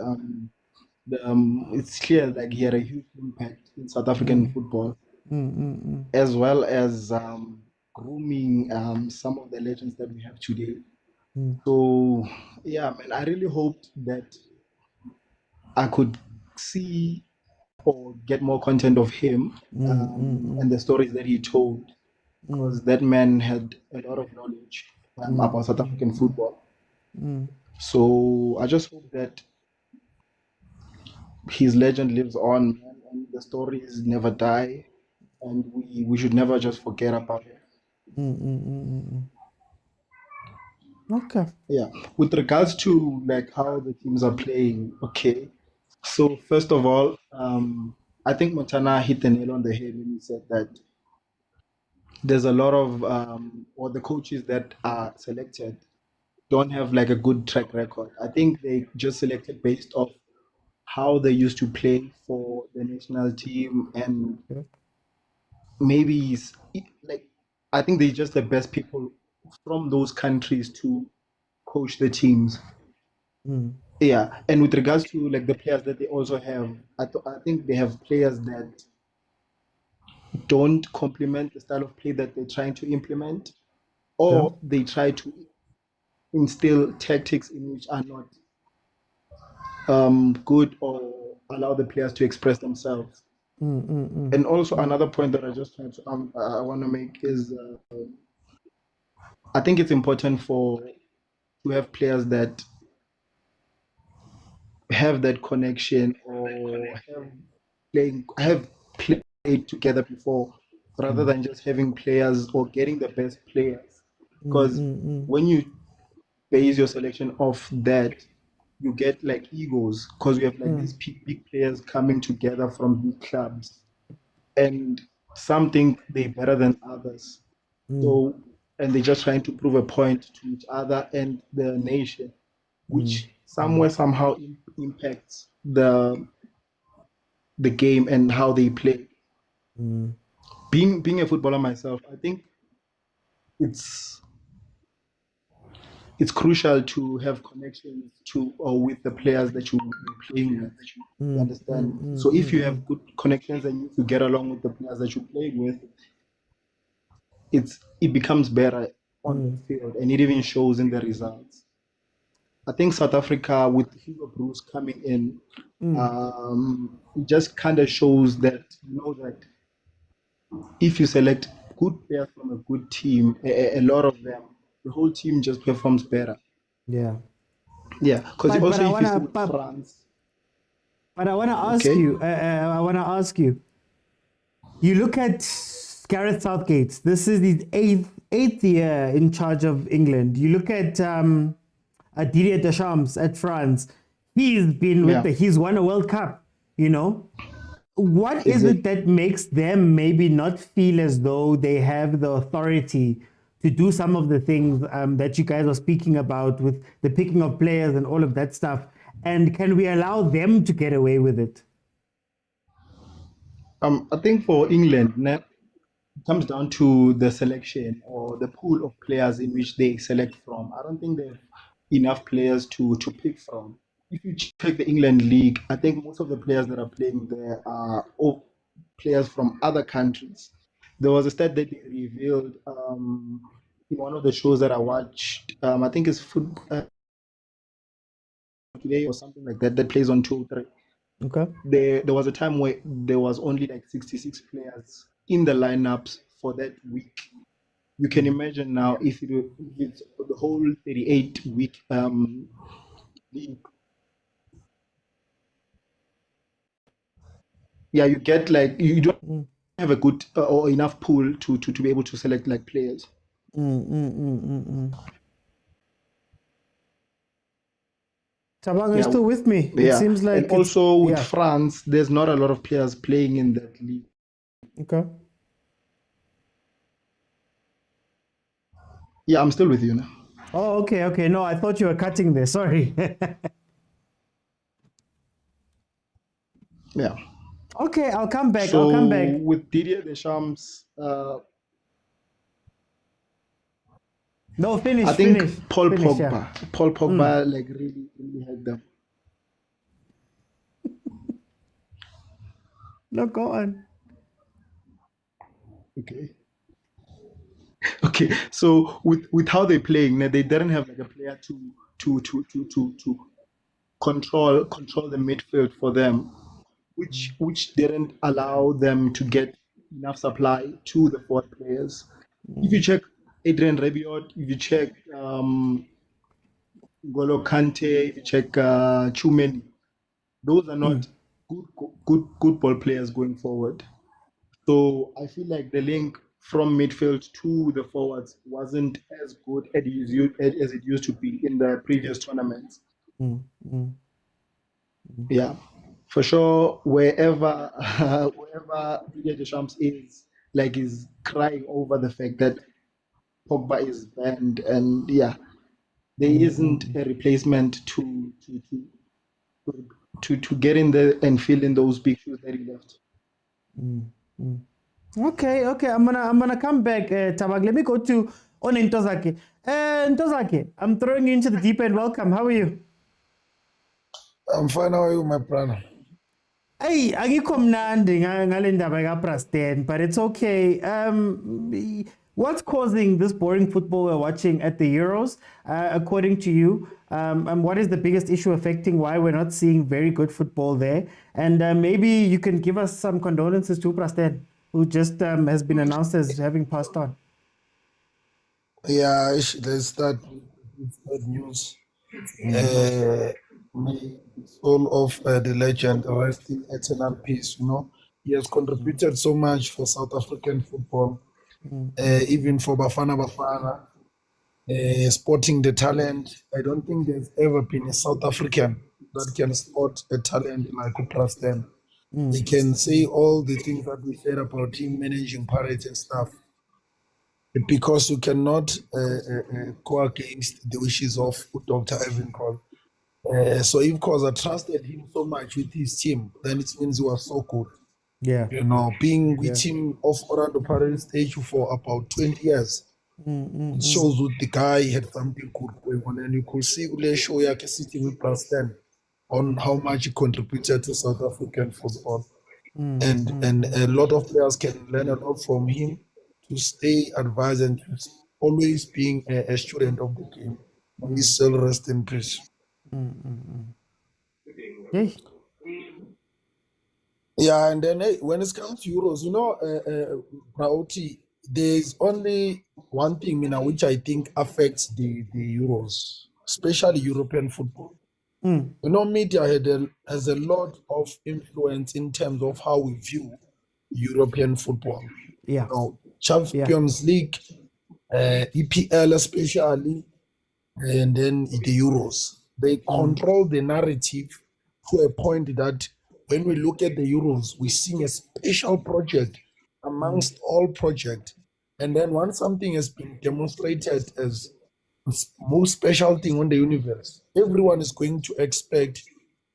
It's clear like he had a huge impact in South African football, as well as grooming some of the legends that we have today. So yeah, man, I really hoped that I could see or get more content of him and the stories that he told, because that man had a lot of knowledge about South African football. So I just hope that his legend lives on, man, and the stories never die, and we should never just forget about it. Okay. Yeah. With regards to like how the teams are playing, okay. So first of all, I think Montana hit the nail on the head when he said that there's a lot of or the coaches that are selected don't have like a good track record. I think they just selected based off how they used to play for the national team, and maybe like I think they're just the best people from those countries to coach the teams. Yeah, and with regards to like the players that they also have, I think they have players that don't complement the style of play that they're trying to implement, or they try to instill tactics in which are not good or allow the players to express themselves. And also another point that I just want to make is I think it's important to have players that have that connection or have played together before, rather than just having players or getting the best players. Because when you base your selection off that, you get like egos, because you have like these big players coming together from big clubs, and some think they're better than others. So, and they're just trying to prove a point to each other and the nation, which somewhere somehow impacts the game and how they play. Being a footballer myself, I think it's crucial to have connections to or with the players that you're playing with. You understand? So if you have good connections and you get along with the players that you're playing with, it becomes better on the field, and it even shows in the results. I think South Africa with Hugo Bruce coming in, it just kind of shows that that if you select good players from a good team, a lot of them, the whole team just performs better. Yeah. Yeah, because also I if you see wanna, with France. but I want to ask you. I want to ask you. You look at Gareth Southgate. This is his eighth year in charge of England. You look at Didier Deschamps at France. He's been with he's won a World Cup. What is it that makes them maybe not feel as though they have the authority to do some of the things that you guys are speaking about with the picking of players and all of that stuff? And can we allow them to get away with it? I think for England, it comes down to the selection or the pool of players in which they select from. I don't think they have enough players to pick from. If you check the England league, I think most of the players that are playing there are all players from other countries. There was a stat that they revealed in one of the shows that I watched. I think it's Football Today or something like that, that plays on 203. Okay. There was a time where there was only like 66 players in the lineups for that week. You can imagine now if it's the whole 38-week league. Yeah, you get like you don't have a good or enough pool to be able to select like players. Tabang is still with me. It seems like and also with France, there's not a lot of players playing in that league. Okay. Yeah, I'm still with you now. Oh, okay. No, I thought you were cutting there. Sorry. Yeah. Okay, I'll come back. So I'll come back. with Didier Deschamps, no, finish. I think finish, Paul finish, Pogba, yeah. Paul Pogba, like really helped them. No, go on. Okay. So with how they're playing, they didn't have like a player to control the midfield for them, which didn't allow them to get enough supply to the forward players. If you check Adrian Rabiot, if you check N'Golo Kante, if you check Tchouameni, those are not good ball players going forward. So I feel like the link from midfield to the forwards wasn't as good as it used to be in the previous tournaments. Yeah, for sure. Wherever Didier Deschamps is crying over the fact that Pogba is banned, and there isn't a replacement to get in there and fill in those big shoes that he left. Okay. I'm gonna come back, Tabak. Let me go to Ntozake. Ntozake, I'm throwing you into the deep end. Welcome. How are you? I'm fine. How are you, my brother? Hey, angikho mnandi ngale ndaba kaPrasten, but it's okay. What's causing this boring football we're watching at the Euros, according to you? And what is the biggest issue affecting why we're not seeing very good football there? And maybe you can give us some condolences to Prasten, who just has been announced as having passed on. Yeah, let's start with bad news. May the soul of the legend rest in eternal peace, He has contributed so much for South African football, even for Bafana, spotting the talent. I don't think there's ever been a South African that can spot a talent like Prasten. He can say all the things that we said about him managing Pirates and stuff, because you cannot go against the wishes of Dr. Irvin. So if Khoza trusted him so much with his team, then it means he was so good. Yeah. You know, being with him off Orlando Pirates stage for about 20 years. It shows that the guy had something good going on, and you could see Ule show yake sitting with +10 on how much he contributed to South African football. And a lot of players can learn a lot from him to stay advised and always being a student of the game. He still rest in peace. Okay. Yeah, and then when it comes to Euros, you know, Praoti, there's only one thing, which I think affects the Euros, especially European football. You know, media has a lot of influence in terms of how we view European football. Yeah. You know, Champions League, EPL especially, and then the Euros. They control the narrative to a point that when we look at the Euros, we see a special project amongst all projects. And then once something has been demonstrated as the most special thing on the universe, everyone is going to expect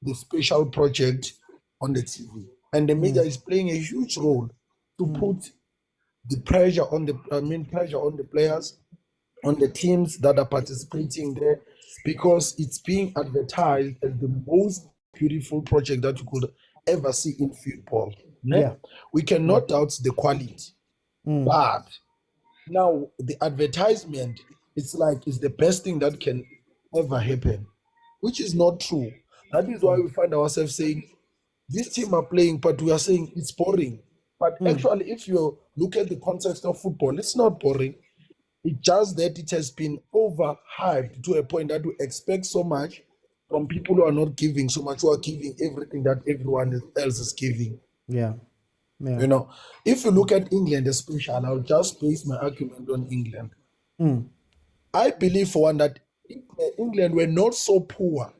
the special project on the TV. And the media is playing a huge role to put the pressure on the players, on the teams that are participating there, because it's being advertised as the most beautiful project that you could ever see in football. Yeah. We cannot doubt the quality, but now the advertisement, it's like it's the best thing that can ever happen, which is not true. That is why we find ourselves saying this team are playing, but we are saying it's boring. But actually, if you look at the context of football, it's not boring. It's just that it has been overhyped to a point that we expect so much from people who are not giving so much, who are giving everything that everyone else is giving. Yeah. You know, if you look at England especially, I'll just base my argument on England. I believe for one that England were not so poor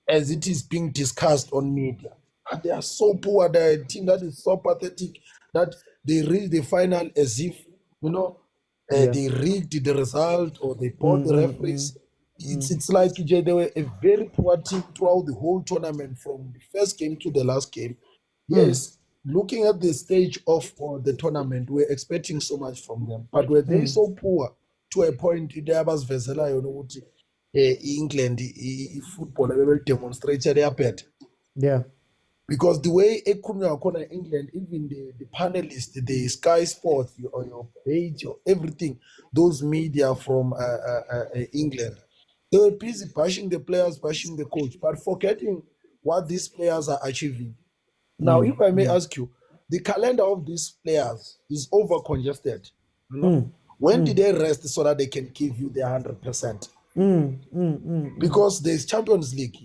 as it is being discussed on media. And they are so poor, they're a team that is so pathetic that they reach the final as if, they rigged the result or they bought the referees. It's like they were a very poor team throughout the whole tournament, from the first game to the last game. Yes, looking at the stage of the tournament, we're expecting so much from them. But were they so poor to a point that England football demonstrated their bet? Yeah. Because the way England, even the panelists, the Sky Sports, your page, everything, those media from England, they were busy bashing the players, bashing the coach, but forgetting what these players are achieving. Now, if I may ask you, the calendar of these players is over congested. When did they rest so that they can give you their 100%? Because there's Champions League,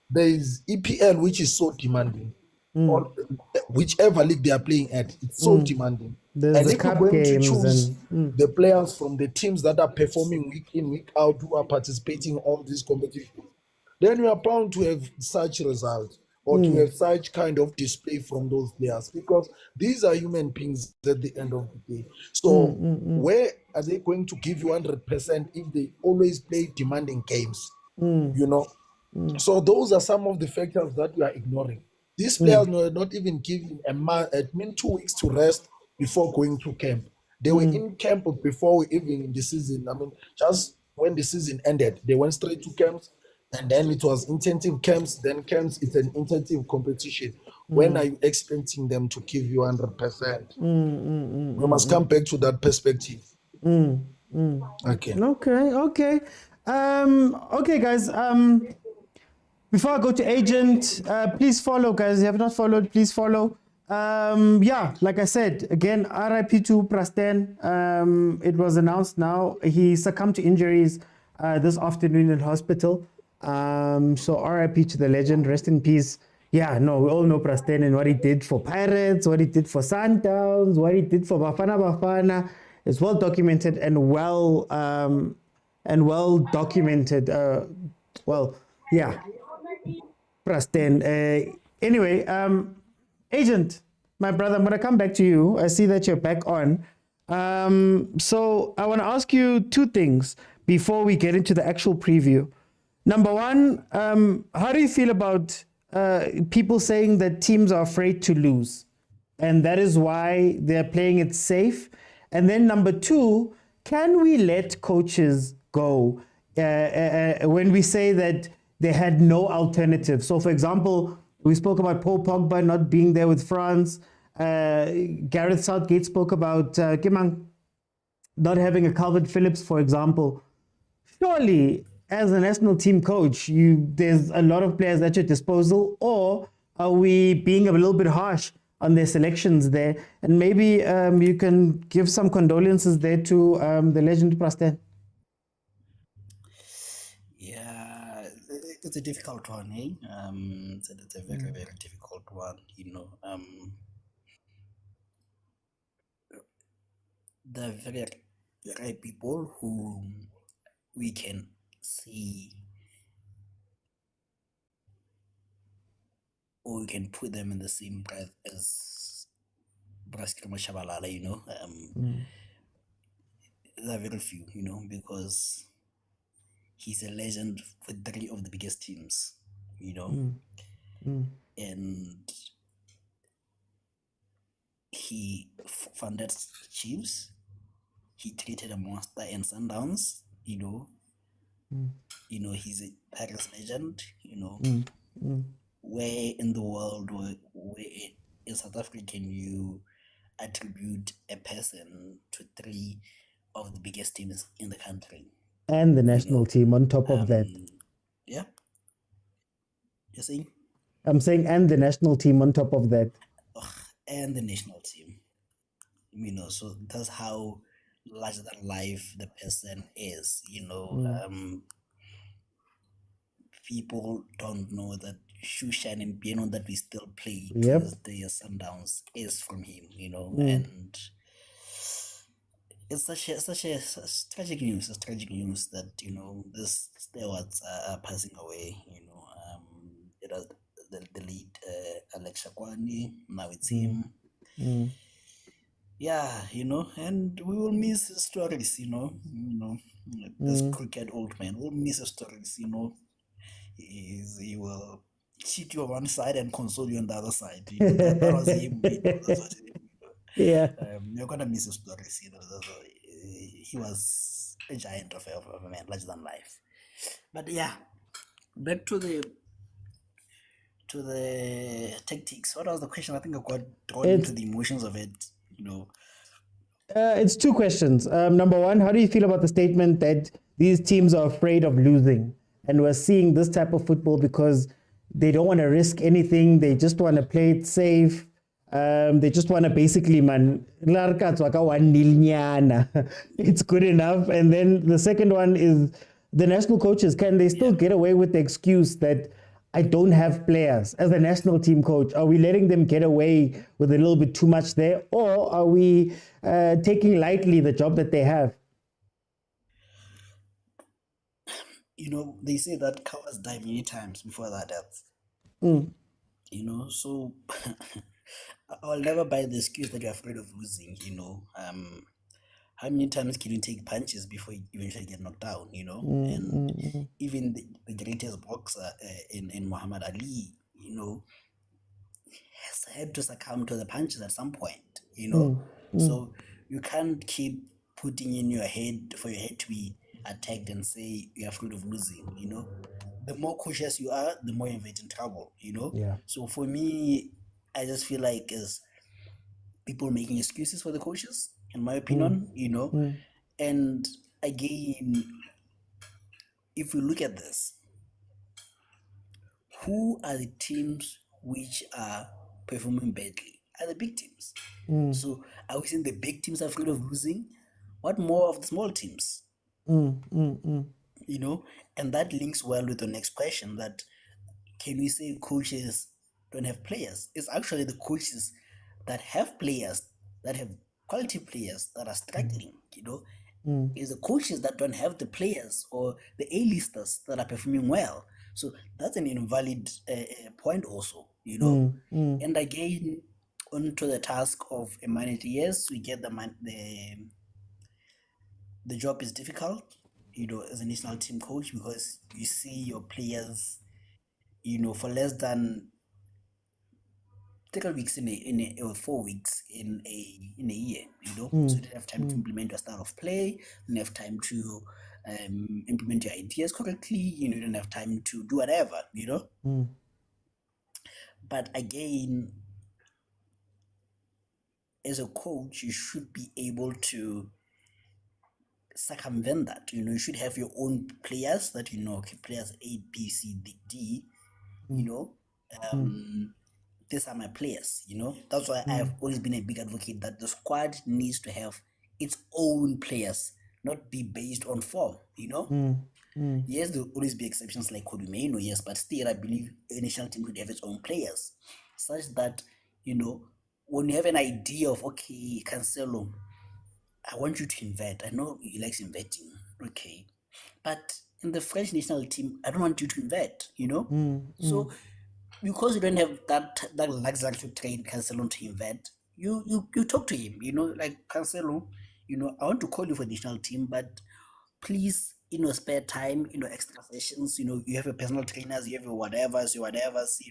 there is EPL, which is so demanding, or whichever league they are playing at, it's so demanding. There's and the if you're cup going to games choose and the players from the teams that are performing week in, week out, who are participating in all these competitions, then you are bound to have such results or to have such kind of display from those players, because these are human beings at the end of the day. So where are they going to give you 100% if they always play demanding games? So those are some of the factors that we are ignoring. These players were not even given a month, 2 weeks to rest before going to camp. They were in camp before even the season. Just when the season ended, they went straight to camps, and then it was intensive camps. Then camps, it's an intensive competition. When are you expecting them to give you 100%? We must come back to that perspective. Okay. Okay, guys. Before I go to agent, please follow, guys. If you have not followed, please follow. Like I said, again, RIP to Prasten. It was announced now. He succumbed to injuries this afternoon in hospital. So RIP to the legend. Rest in peace. yeah, no, we all know Prasten and what he did for Pirates, what he did for Sundowns, what he did for Bafana. It's well documented and well documented. Well, yeah, Prasten. Anyway, Agent, my brother, I'm gonna come back to you. I see that you're back on. So I want to ask you two things before we get into the actual preview. Number one, how do you feel about people saying that teams are afraid to lose, and that is why they're playing it safe? And then number two, can we let coaches go when we say that they had no alternative? So, for example, we spoke about Paul Pogba not being there with France. Gareth Southgate spoke about Kimang not having a Calvin Phillips, for example. Surely, as a national team coach, there's a lot of players at your disposal, or are we being a little bit harsh on their selections there? And maybe you can give some condolences there to the legend Prasten. Yeah, it's a difficult one, eh? It's a very, very difficult one, you know. The very right people who we can see, or we can put them in the same breath as Braskir Mashabalala, you know. There are very few, you know, because he's a legend for 3 of the biggest teams, you know. And he funded Chiefs. He treated a monster in Sundowns, you know. You know, he's a Paris legend, you know. Where in the world, where in South Africa can you attribute a person to 3 of the biggest teams in the country? And the national team on top of that. Yeah. You're saying? I'm saying, and the national team on top of that. And the national team. You know, so that's how larger than life the person is, you know. People don't know that Shushan and Piano that we still play to the Sundowns is from him, you know. And it's such tragic news. It's tragic news that, you know, this stewards are passing away, you know. It was the lead Alex Shakwani, now it's him. Yeah, you know, and we will miss his stories, you know. This cricket old man will miss his stories, you know. He will cheat you on one side and console you on the other side. You know, that was him. You know, that's what he, Yeah. You're gonna miss his stories, you know. He was a giant of a man, larger than life. But yeah, back to the tactics. What was the question? I think I got drawn into the emotions of it, you know. It's two questions. Number one, how do you feel about the statement that these teams are afraid of losing? And we're seeing this type of football because they don't want to risk anything. They just want to play it safe. They just want to basically, it's good enough. And then the second one is the national coaches. Can they still get away with the excuse that I don't have players as a national team coach? Are we letting them get away with a little bit too much there? Or are we taking lightly the job that they have? You know, they say that cowards die many times before their death. You know, so I'll never buy the excuse that you're afraid of losing, you know. How many times can you take punches before you eventually get knocked down, you know? And even the greatest boxer in Muhammad Ali, you know, has had to succumb to the punches at some point, you know? So you can't keep putting in your head for your head to be attacked and say you're afraid of losing, you know. The more cautious you are, the more you're in trouble, you know. So for me, I just feel like as people making excuses for the coaches, in my opinion, you know. And again, if we look at this, who are the teams which are performing badly? Are the big teams. So are we saying the big teams are afraid of losing? What more of the small teams? You know, and that links well with the next question, that can we say coaches don't have players. It's actually the coaches that have players, that have quality players that are struggling, you know. It's the coaches that don't have the players or the A-listers that are performing well. So that's an invalid point also, you know. And again, onto the task of a manager, yes, we get the job is difficult, you know, as a national team coach, because you see your players, you know, for less than 3 weeks or 4 weeks in a year, you know. So you don't have time to implement your style of play, you don't have time to implement your ideas correctly, you know, you don't have time to do whatever, you know. But again, as a coach, you should be able to circumvent that. You know, you should have your own players that you know, okay, players A, B, C, D, you know. These are my players, you know. That's why I've always been a big advocate that the squad needs to have its own players, not be based on form, you know. Yes, there will always be exceptions like Kodumeno, yes, but still I believe a national team could have its own players, such that, you know, when you have an idea of, okay, Cancelo, I want you to invert. I know he likes inverting, okay, but in the French national team, I don't want you to invert, you know. So because you don't have that luxury to train Cancelo to invent, you talk to him, you know, like, Cancelo, you know, I want to call you for the national team, but please, you know, spare time, you know, extra sessions, you know, you have your personal trainers, you have your whatevers, you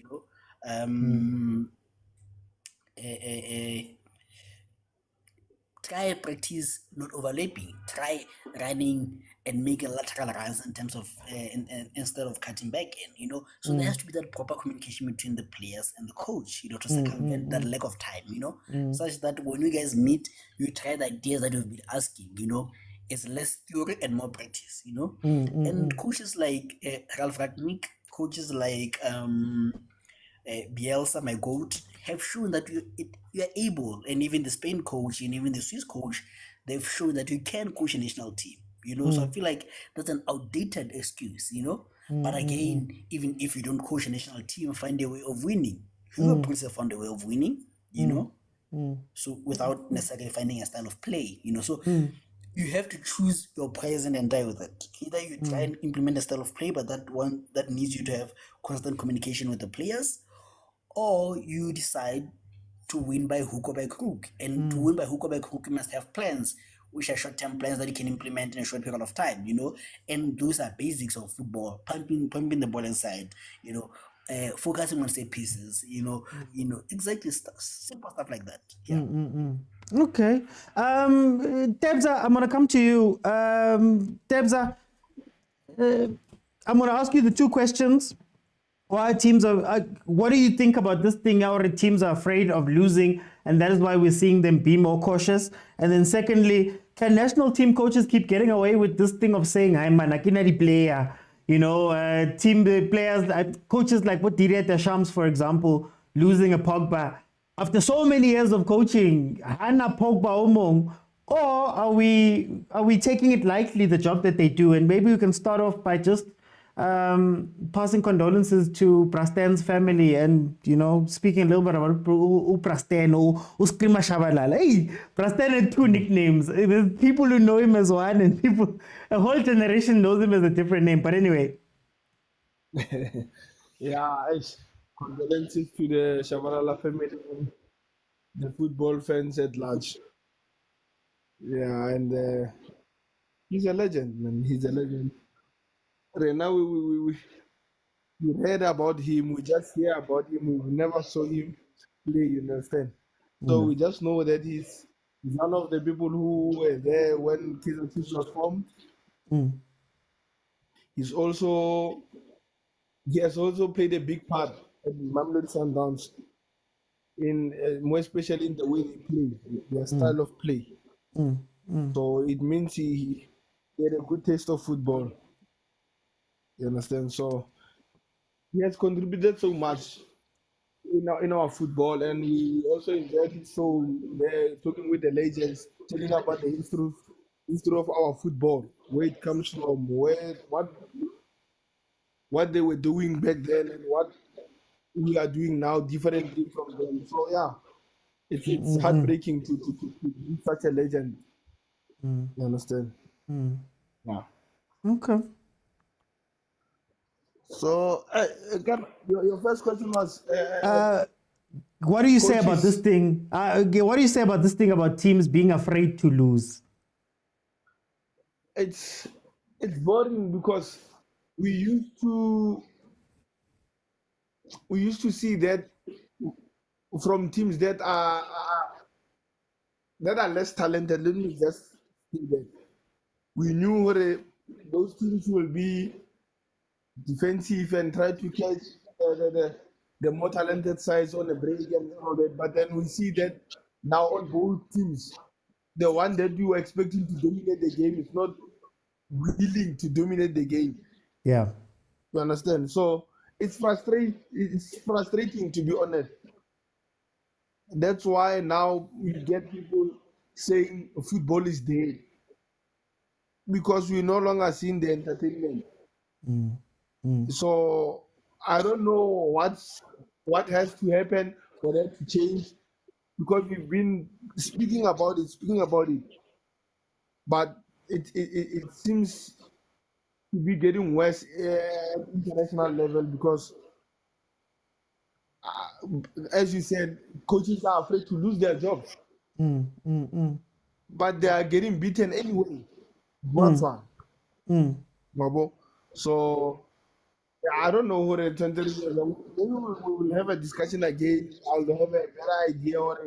know, try practice not overlapping, try running and making lateral runs in terms of instead of cutting back in, you know. So there has to be that proper communication between the players and the coach, you know, to circumvent that lack of time, you know, such that when you guys meet, you try the ideas that you've been asking, you know. It's less theory and more practice, you know. And coaches like Ralph Ragnick, coaches like Bielsa, my goat, have shown that you are able, and even the Spain coach and even the Swiss coach, they've shown that you can coach a national team, you know. So I feel like that's an outdated excuse, you know. But again, even if you don't coach a national team, find a way of winning. Hugo found a way of winning, you know. So without necessarily finding a style of play, you know. So you have to choose your poison and die with it. Either you try and implement a style of play, but that one that needs you to have constant communication with the players, or you decide to win by hook or by crook. And to win by hook or by crook, you must have plans, which are short-term plans that you can implement in a short period of time, you know. And those are basics of football: pumping the ball inside, you know, focusing on set pieces, you know, exactly simple stuff like that. Yeah. Okay. Tebza, I'm gonna come to you. Tebza, I'm gonna ask you the two questions. Why teams are? What do you think about this thing? Our teams are afraid of losing, and that is why we're seeing them be more cautious. And then, secondly, can national team coaches keep getting away with this thing of saying, "I'm an Akinadi player"? You know, team players, coaches like what Didier Deschamps, for example, losing a Pogba after so many years of coaching. Hana Pogba Omong, or are we taking it lightly, the job that they do? And maybe we can start off by just passing condolences to Prasten's family, and, you know, speaking a little bit about Prasten or Skrima Shabalala. Hey, Prasten had two nicknames. There's people who know him as one, and a whole generation knows him as a different name. But anyway. Yeah, condolences to the Shabalala family and the football fans at large. Yeah, and he's a legend, man. He's a legend. Right now, we heard about him. We just hear about him. We never saw him play. You understand? So we just know that he's one of the people who were there when Kaizer Chiefs was formed. He has also played a big part in Mamelodi Sundowns, in more especially in the way they play, their style of play. So it means he had a good taste of football. You understand? So he has contributed so much in our football, and we also enjoyed his show there, talking with the legends, telling about the history of our football, where it comes from, what they were doing back then, and we are doing now differently from them. So yeah, it's heartbreaking to be such a legend. You understand? Yeah. Okay. So, your first question was What do you say about coaches. this thing? What do you say about this thing about teams being afraid to lose? It's boring because we used to see that from teams that are less talented. Let me just say that we knew those teams will be defensive and try to catch the more talented sides on the break and all that. But then we see that now on both teams, the one that you were expecting to dominate the game is not willing to dominate the game. Yeah. You understand? So it's frustrating, to be honest. That's why now we get people saying football is dead, because we're no longer seeing the entertainment. So I don't know what has to happen for that to change, because we've been speaking about it, but it seems to be getting worse at international level, because as you said, coaches are afraid to lose their jobs, but they are getting beaten anyway. What's one? So I don't know what it is. Maybe we will have a discussion again. I'll have a better idea on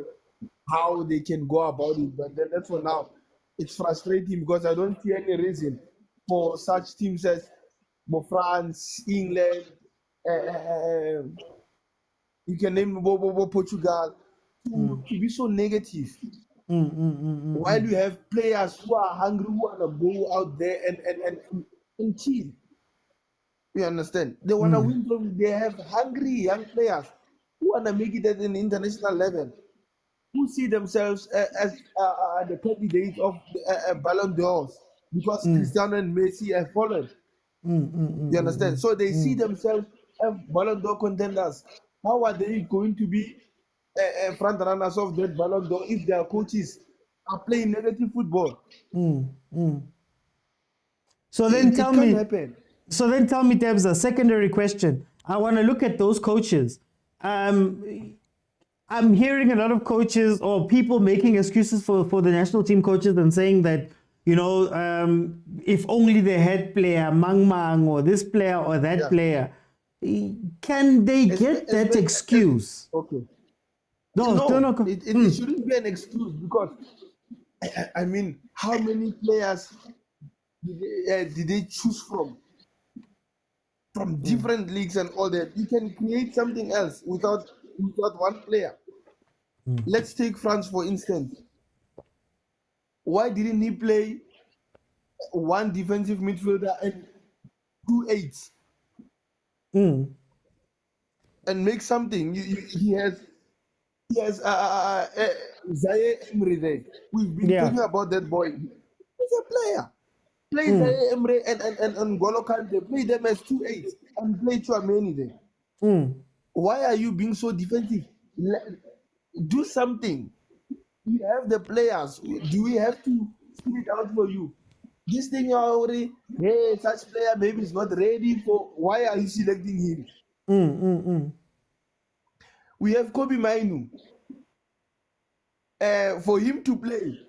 how they can go about it. But then that's for now. It's frustrating because I don't see any reason for such teams as France, England, you can name Portugal, to be so negative. While you have players who are hungry, who want to go out there and chill. You understand? They want to win from. They have hungry young players who want to make it at an international level, who see themselves as the candidates of Ballon d'Ors, because Cristiano and Messi have fallen. You understand? So they see themselves as Ballon d'Or contenders. How are they going to be front runners of that Ballon d'Or if their coaches are playing negative football? So then tell me. Happen. So then tell me, Debs, a secondary question. I want to look at those coaches. I'm hearing a lot of coaches or people making excuses for the national team coaches and saying that, you know, if only they had player Mang or this player or that player, can they get that excuse? Okay. No. It shouldn't be an excuse, because, I mean, how many players did they choose from different leagues and all that? You can create something else without one player. Let's take France, for instance. Why didn't he play one defensive midfielder and 2 8s? And make something. He has Zaire Emery there. We've been talking about that boy. He's a player. Play Zaire Emery and N'Golo Kante. Play them as 2 8s and play Chouameni there. Why are you being so defensive? Do something. You have the players. Do we have to spit it out for you? This thing you are already, hey, such player maybe is not ready for. Why are you selecting him? We have Kobe Mainu. For him to play,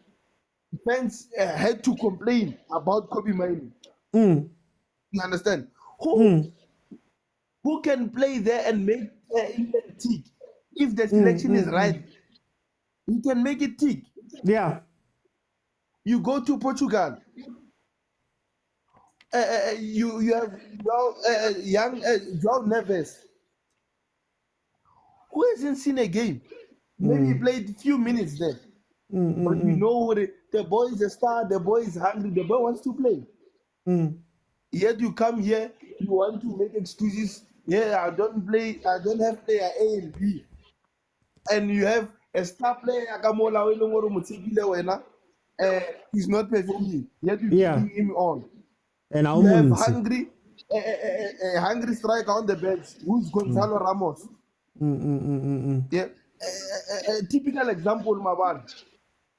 fans had to complain about Kobe Mainu. You understand? Who can play there and make England tick? If the selection is right, he can make it tick. Yeah. You go to Portugal. You have young João Neves, who hasn't seen a game. Maybe he played a few minutes there. But you know, the boy is a star, the boy is hungry, the boy wants to play. Yet you come here, you want to make excuses. Yeah, I don't have player A and B. And you have a star player, he's not performing. Yet you keep him on. And you have hungry striker on the bench, who's Gonzalo Ramos. Yeah. A typical example, Maban.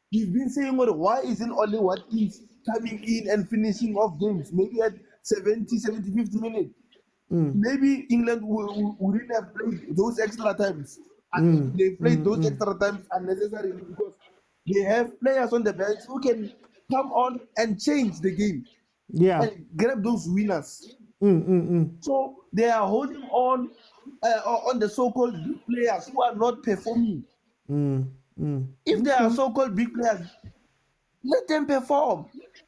He's been saying, well, why isn't only what is coming in and finishing off games? Maybe at 70, 75th minute. Maybe England wouldn't have played those extra times. And they played those extra times unnecessarily because they have players on the bench who can come on and change the game. Yeah. And grab those winners. So they are holding on the so-called big players who are not performing. If they are so-called big players, let them perform.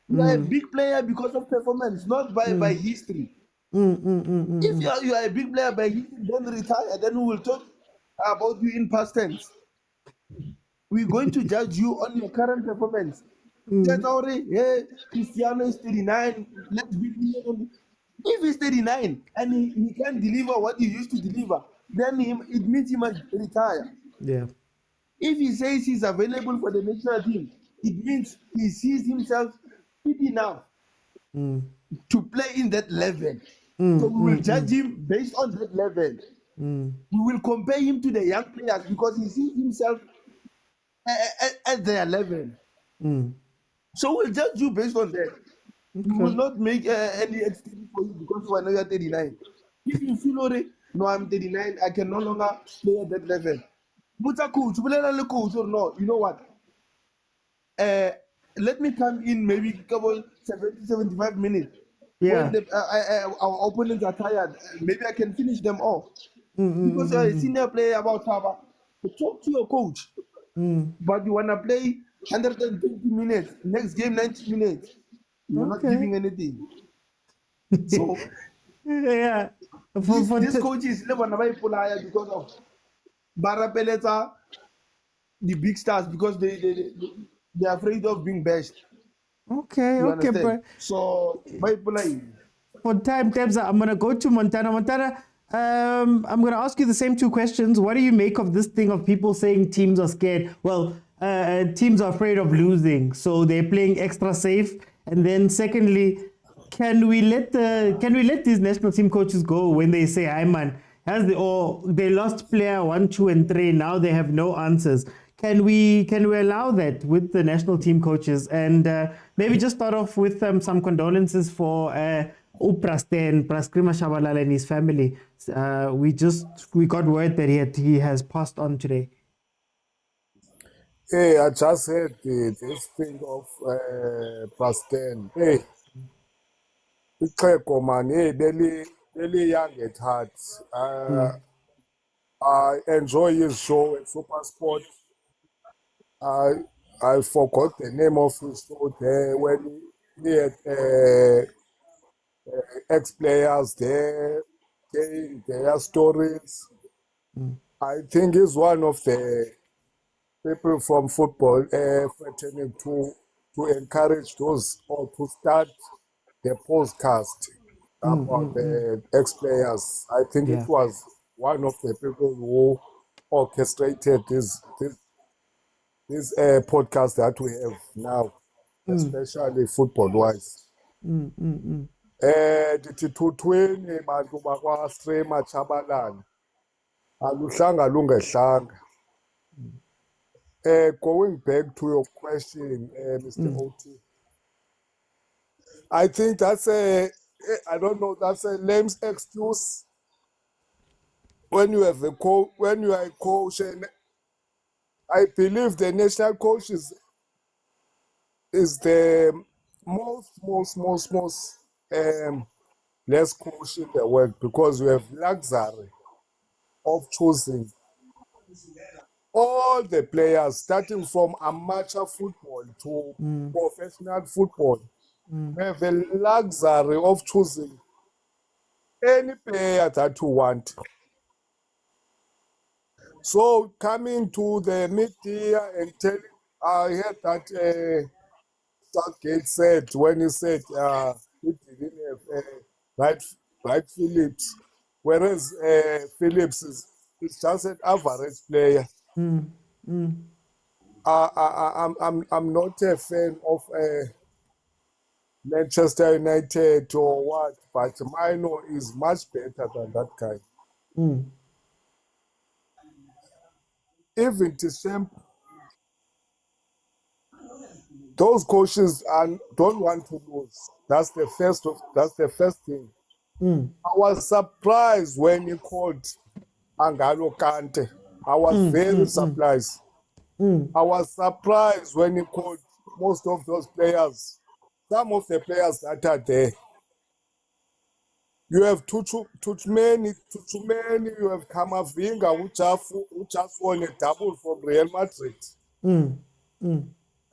You are a big player because of performance, not by history. If you are a big player by history, then retire. Then we will talk about you in past tense. We're going to judge you on your current performance. Hey, Cristiano is 39. Let's beat him. If he's 39 and he can't deliver what he used to deliver, then it means he must retire. Yeah. If he says he's available for the national team, it means he sees himself fit enough to play in that level. So we will judge him based on that level. We will compare him to the young players because he sees himself at their level. So we'll judge you based on that. We will not make any excuse for you because you are now 39. If you feel already, no, I'm 39, I can no longer play at that level. But a coach, or no, you know what? Let me come in maybe couple 70, 75 minutes. Yeah. When our opponents are tired, maybe I can finish them off. Because you're a senior player about Taba. Talk to your coach. But you want to play 120 minutes, next game 90 minutes. You're not giving anything. So, yeah. This coach is never because of Barapeleta, the big stars, because they're afraid of being bashed. Okay, You okay, understand? but So, for time, I'm going to go to Montana. Montana, I'm going to ask you the same two questions. What do you make of this thing of people saying teams are scared? Well, teams are afraid of losing, so they're playing extra safe. And then secondly, can we let these national team coaches go when they say, "Hi man, they lost player 1, 2, and 3. Now they have no answers." Can we allow that with the national team coaches? And maybe just start off with some condolences for Prakrima Shabalala and his family. We got word that he has passed on today. Hey, I just heard this thing of Preston. Hey, Ixhego man, hey, really young at heart. I enjoy his show at Super Sport. I forgot the name of his show there when he had ex-players there telling their stories. I think he's one of the people from football threatening to encourage those or to start the podcast about the ex-players. I think it was one of the people who orchestrated this podcast that we have now, especially football-wise. Ndithi thuthweni bantu bakwa-Streamer Chabalala, aluhlanga lungehlanga. Going back to your question, Mr. Ot, I think that's that's a lame excuse. When you have when you are a coach, and I believe the national coach is the most less coach in the world because you have luxury of choosing all the players, starting from amateur football to professional football. We have the luxury of choosing any player that you want. So coming to the media and telling, I heard that Southgate said when he said he didn't have Wright Phillips, whereas Phillips is just an average player. I'm not a fan of Manchester United or what, but Mino is much better than that guy. even December, those coaches don't want to lose. That's the first thing. I was surprised when he called Angalo Kante. I was very surprised. I was surprised when he called most of those players. Some of the players that are there. You have too many. You have Kamavinga, who just won a double from Real Madrid.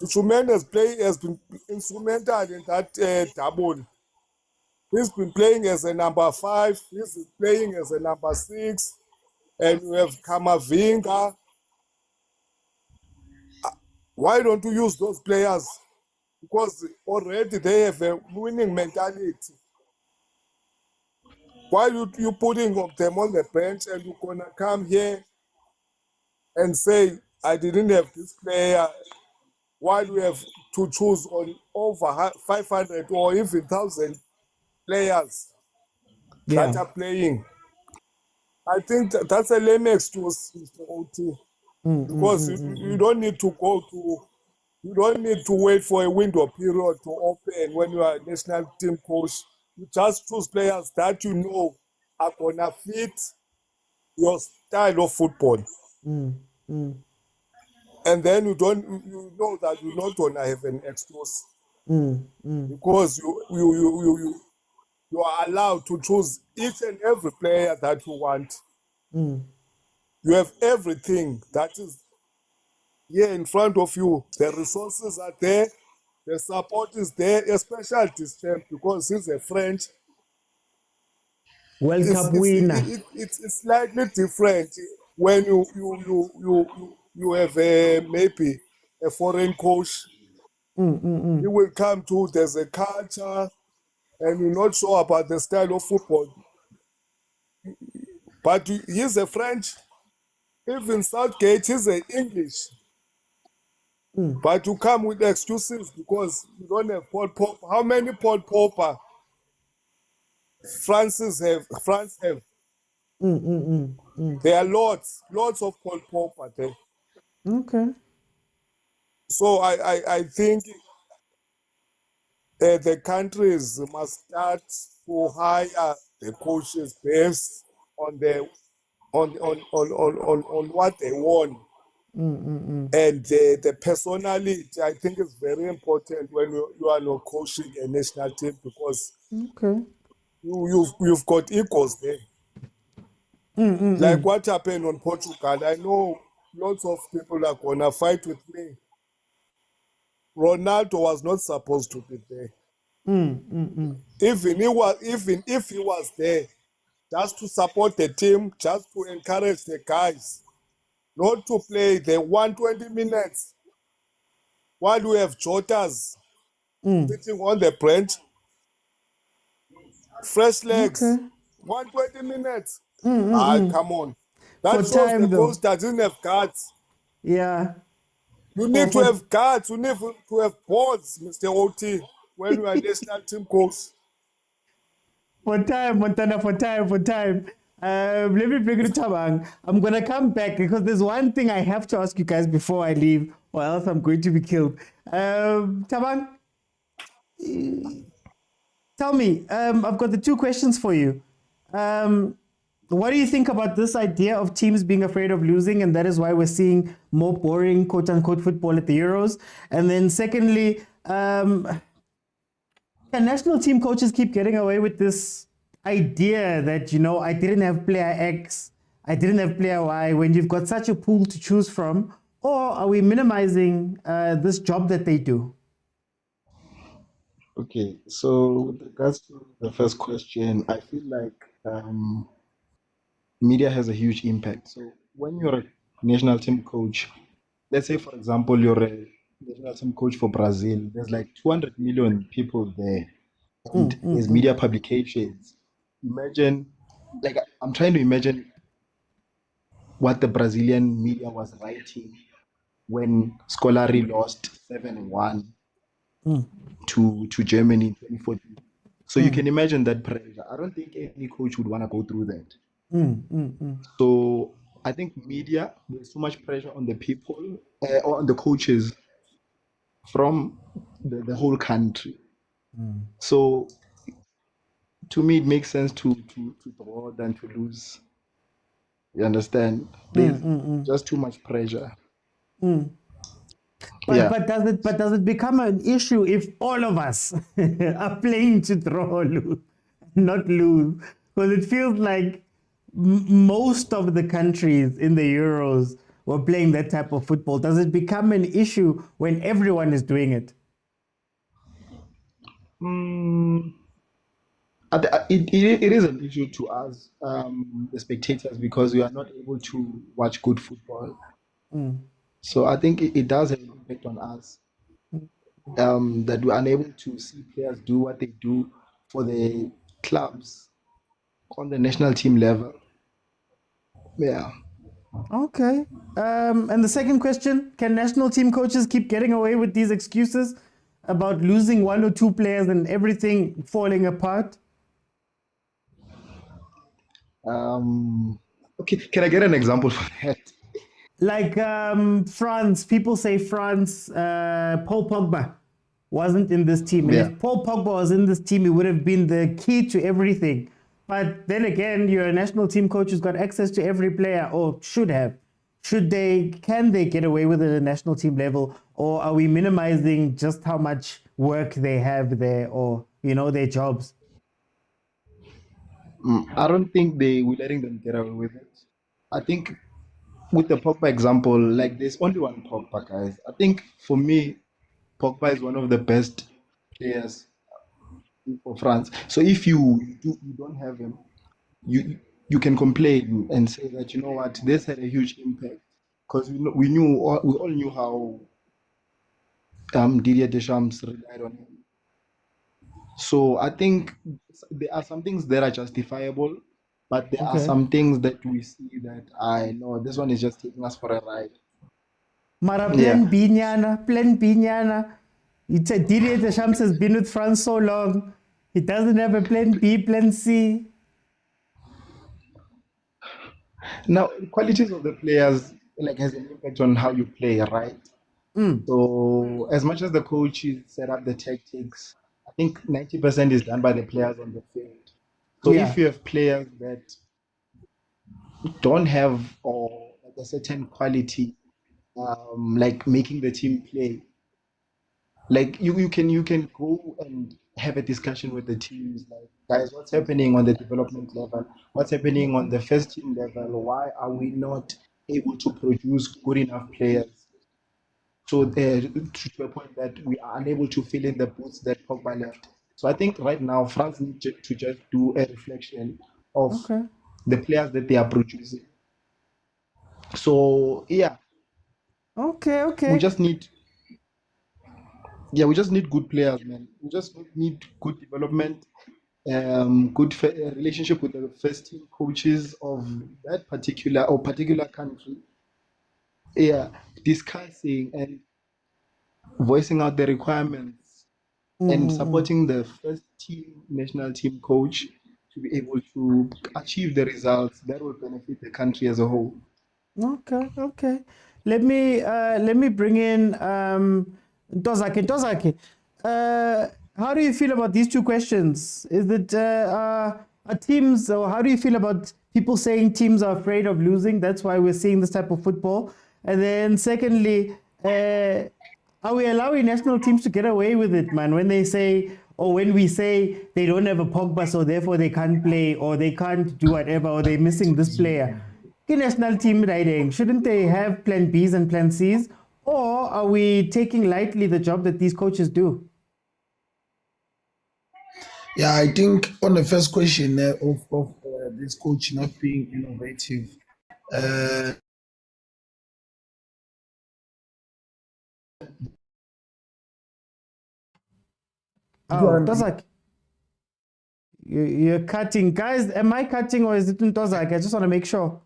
Tuchumene has been instrumental in that double. He's been playing as a number 5. He's playing as a number 6. And you have Kamavinga. Why don't you use those players? Because already they have a winning mentality. Why you putting them on the bench and you're going to come here and say, I didn't have this player, while we have to choose on over 500 or even 1,000 players that are playing? I think that's a lame excuse, Mr. OT, because you don't need to you don't need to wait for a window period to open when you are a national team coach. You just choose players that you know are going to fit your style of football. And then you know that you're not going to have an excuse. Because you are allowed to choose each and every player that you want. You have everything that is here in front of you. The resources are there. The support is there, especially this champ, because he's a French. World Cup winner. It's slightly different when you have maybe a foreign coach. He will come to, there's a culture, and you're not sure about the style of football. But he's a French. Even Southgate, he's an English. But you come with excuses because you don't have Paul Popper. How many Paul Popper France have? There are lots of Paul Popper there. Okay. So I think the countries must start to hire the coaches based on what they want. And the personality, I think, is very important when you are not coaching a national team, because you've got egos there. Like what happened on Portugal. I know lots of people are gonna fight with me. Ronaldo was not supposed to be there. Even if he was there, just to support the team, just to encourage the guys, not to play the 120 minutes while we have Jotas sitting on the bench, fresh legs, 120 minutes. Come on. That For shows time, the though. coach doesn't have guts. Yeah. You need to have guts. You need to have balls, Mr. OT, when you are national team coach. For time, Montana, for time. Let me bring it to Tabang. I'm going to come back because there's one thing I have to ask you guys before I leave, or else I'm going to be killed. Tabang, tell me, I've got the 2 questions for you. What do you think about this idea of teams being afraid of losing, and that is why we're seeing more boring, quote-unquote, football at the Euros? And then secondly, national team coaches keep getting away with this idea that, I didn't have player X, I didn't have player Y, when you've got such a pool to choose from? Or are we minimizing this job that they do? Okay, so with regards to the first question, I feel like media has a huge impact. So when you're a national team coach, let's say, for example, you're a national team coach for Brazil, there's like 200 million people there, and there's media publications. Imagine, like, I'm trying to imagine what the Brazilian media was writing when Scolari lost 7-1 to Germany in 2014. So you can imagine that pressure. I don't think any coach would want to go through that. So I think media, there's too much pressure on the people or on the coaches from the whole country. So to me, it makes sense to draw than to lose. You understand? There's just too much pressure. But does it become an issue if all of us are playing to draw or lose, not lose? Because it feels like most of the countries in the Euros were playing that type of football. Does it become an issue when everyone is doing it? It is an issue to us, the spectators, because we are not able to watch good football. So I think it does have an impact on us, that we're unable to see players do what they do for the clubs on the national team level. Yeah. Okay. And the second question, can national team coaches keep getting away with these excuses about losing one or two players and everything falling apart? Okay, can I get an example for that? Like France, people say France, Paul Pogba wasn't in this team. And if Paul Pogba was in this team, he would have been the key to everything. But then again, you're a national team coach who's got access to every player, or should have. Can they get away with it at a national team level? Or are we minimizing just how much work they have there, or, their jobs? I don't think we're letting them get away with it. I think with the Pogba example, like there's only one Pogba, guys. I think for me, Pogba is one of the best players for France. So if you don't have him, you can complain and say that, you know what, this had a huge impact, because we all knew how Didier Deschamps relied on him. So I think there are some things that are justifiable, but there are some things that we see that I know this one is just taking us for a ride. Mara plan B nyana. Didier Deschamps has been with France so long. He doesn't have a plan B, plan C. Now, qualities of the players has an impact on how you play, right? So as much as the coaches set up the tactics, I think 90% is done by the players on the field. So if you have players that don't have a certain quality, like making the team play, like you can go and have a discussion with the teams, like, guys, what's happening on the development level? What's happening on the first team level? Why are we not able to produce good enough players? So to a point that we are unable to fill in the boots that Pogba left. So I think right now France needs to just do a reflection of the players that they are producing. So Okay. we just need good players, man. We just need good development, good relationship with the first team coaches of that particular country. Discussing and voicing out the requirements and supporting the first team national team coach to be able to achieve the results that will benefit the country as a whole. Okay. Let me bring in Ntozake. How do you feel about these two questions? Is it are teams, or how do you feel about people saying teams are afraid of losing? That's why we're seeing this type of football. And then secondly, are we allowing national teams to get away with it, man? When they say, or when we say they don't have a Pogba, so therefore they can't play, or they can't do whatever, or they're missing this player. The national team riding, shouldn't they have plan Bs and plan Cs? Or are we taking lightly the job that these coaches do? Yeah, I think on the first question of this coach not being innovative, Ntozake, you're cutting. Guys, am I cutting or is it Ntozake? I just want to make sure.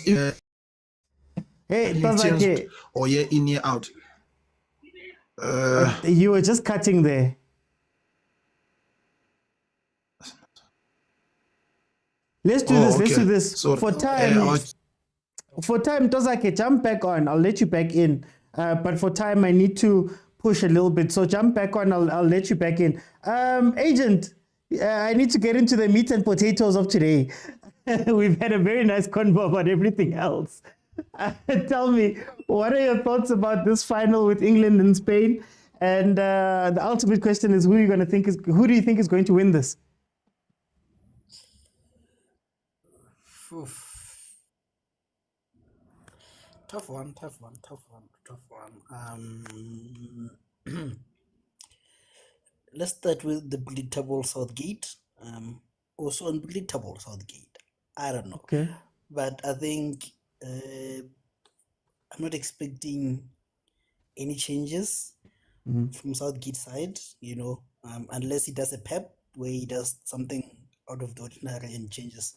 Hey, Ntozake. Or year in, year out. You were just cutting there. Let's do this. Let's do this. Sorry. For time, Tozake, jump back on. I'll let you back in. But for time, I need to push a little bit. So jump back on. I'll let you back in. Agent, I need to get into the meat and potatoes of today. We've had a very nice convo about everything else. Tell me, what are your thoughts about this final with England and Spain? And the ultimate question is, who do you think is going to win this? Oof. Tough one. Let's start with the predictable Southgate. Also unpredictable Southgate. I don't know. Okay. But I think I'm not expecting any changes from Southgate's side, unless he does a pep where he does something out of the ordinary and changes.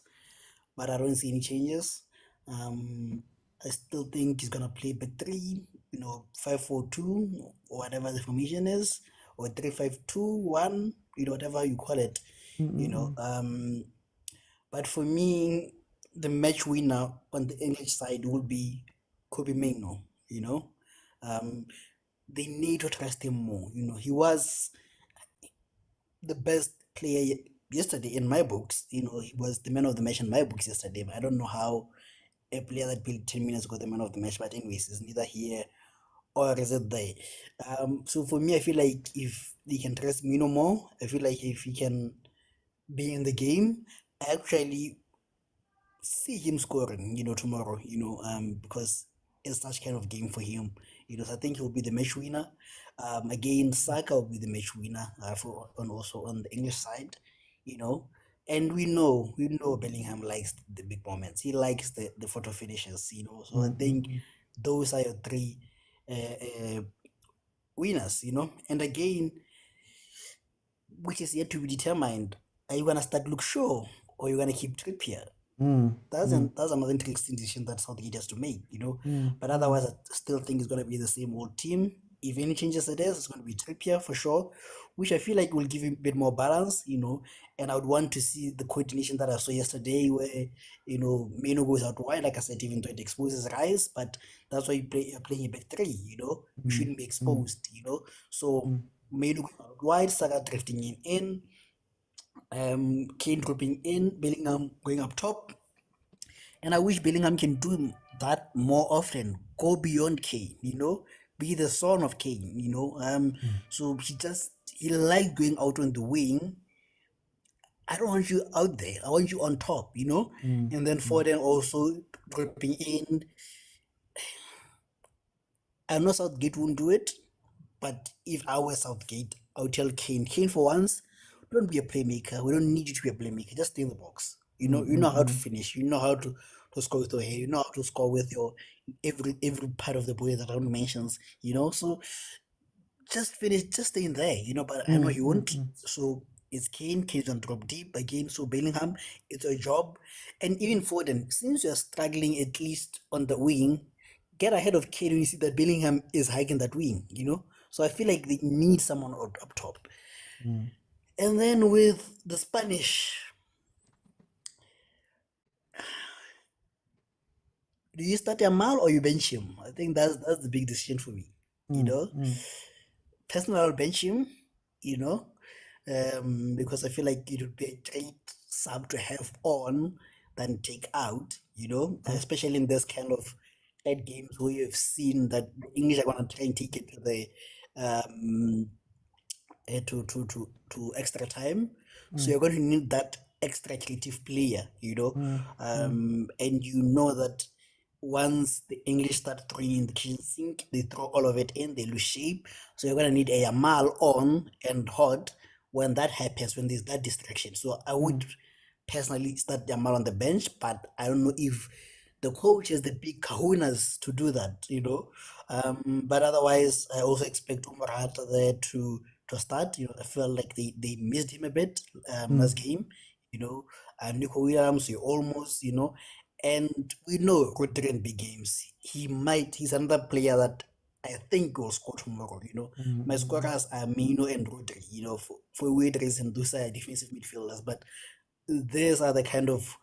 But I don't see any changes. I still think he's gonna play back three, 5-4-2, or whatever the formation is, or 3-5-2-1, whatever you call it. But for me, the match winner on the English side will be Kobe Mainoo. They need to trust him more. He was the best player yesterday in my books. He was the man of the match in my books yesterday. But I don't know how a player that played 10 minutes got the man of the match. But anyways, it's neither here or is it there. So for me, I feel like if they can trust me no more, I feel like if he can be in the game, I actually see him scoring, tomorrow, because it's such kind of game for him. So I think he'll be the match winner. Again, Saka will be the match winner also on the English side, And we know Bellingham likes the big moments. He likes the photo finishes, So I think those are your three winners, And again, which is yet to be determined. Are you gonna start Luke Shaw or are you gonna keep Trippier? That's another interesting decision that Southgate has to make, But otherwise, I still think it's gonna be the same old team. If any changes it is, it's gonna be Trippier for sure, which I feel like will give him a bit more balance, And I would want to see the coordination that I saw yesterday, where Mainoo goes out wide, like I said, even though it exposes Rice, but that's why you're playing a back three, You shouldn't be exposed, So Mainoo going out wide, Saka drifting in. Kane dropping in, Bellingham going up top, and I wish Bellingham can do that more often. Go beyond Kane, be the son of Kane, So he likes going out on the wing. I don't want you out there. I want you on top, And then Foden also dropping in. I know Southgate won't do it, but if I were Southgate, I would tell Kane for once, don't be a playmaker. We don't need you to be a playmaker. Just stay in the box. You know how to finish. You know how to score with your head. You know how to score with your every part of the body that I don't mention. So just finish. Just stay in there. But I know he won't. So it's Kane. Kane's gonna drop deep again. So Bellingham, it's a job. And even Foden, since you're struggling at least on the wing, get ahead of Kane when you see that Bellingham is hiking that wing. So I feel like they need someone up top. And then with the Spanish, do you start Yamal or you bench him? I think that's the big decision for me. Personally, I'll bench him, because I feel like it would be a great sub to have on than take out, especially in this kind of tight games where you've seen that the English are going to try and take it to the to extra time. So you're going to need that extra creative player, and that once the English start throwing in the kitchen sink, they throw all of it in, they lose shape. So you're going to need a Yamal on and hot when that happens, when there's that distraction. So I would personally start Yamal on the bench, but I don't know if the coach has the big kahunas to do that, But otherwise, I also expect Umar there to start. I felt like they missed him a bit last game. Nico Williams, he almost, and we know Rodri in big games. He's another player that I think will score tomorrow. My scorers are Mainoo and Rodri. For weird reason, those are defensive midfielders, but these are the kind of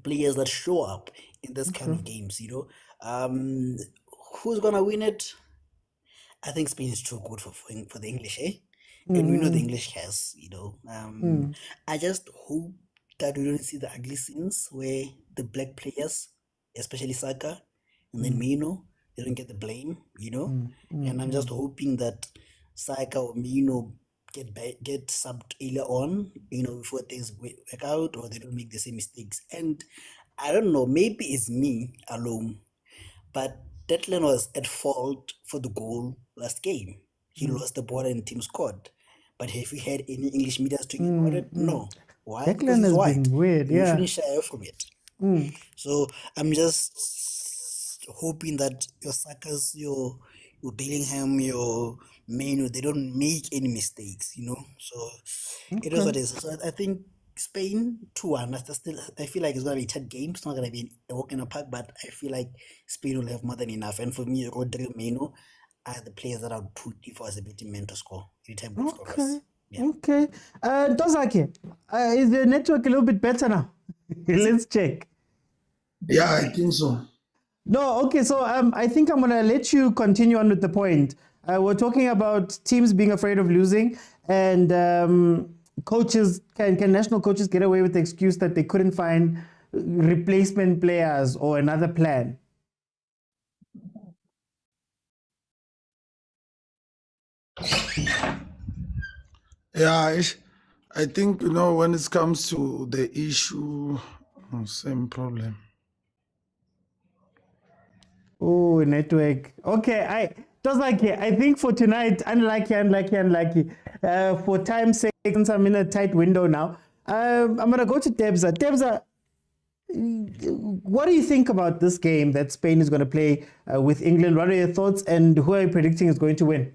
players that show up in this kind of games. Who's gonna win it? I think Spain is too good for the English, eh? And we know the English has, I just hope that we don't see the ugly scenes where the black players, especially Saka and then Mino, they don't get the blame, And I'm just hoping that Saka or Mino get subbed earlier on, before things work out or they don't make the same mistakes. And I don't know, maybe it's me alone, but Declan was at fault for the goal last game. He lost the ball and the team scored. But have you had any English media talking about it? No. Why? Because Declan he's has white. been weird, You yeah. shouldn't shy away from it. So I'm just hoping that your Sakas, your Bellingham, your Menu, they don't make any mistakes, So it is what it is. So I think Spain 2-1. I feel like it's gonna be a tight game. It's not gonna be a walk in the park, but I feel like Spain will have more than enough. And for me, Rodrigo, Meno are the players that I would put if I was a betting man to score. Anytime goal scorers. Yeah. Okay. Dozake, is the network a little bit better now? Let's check. Yeah, I think so. No, okay, so I think I'm going to let you continue on with the point. We're talking about teams being afraid of losing, and coaches, can national coaches get away with the excuse that they couldn't find replacement players or another plan? Yeah, I think, when it comes to the issue, same problem. Oh, network. Okay, I think for tonight, unlucky. For time's sake, since I'm in a tight window now, I'm going to go to Tebza. Tebza, what do you think about this game that Spain is going to play with England? What are your thoughts, and who are you predicting is going to win?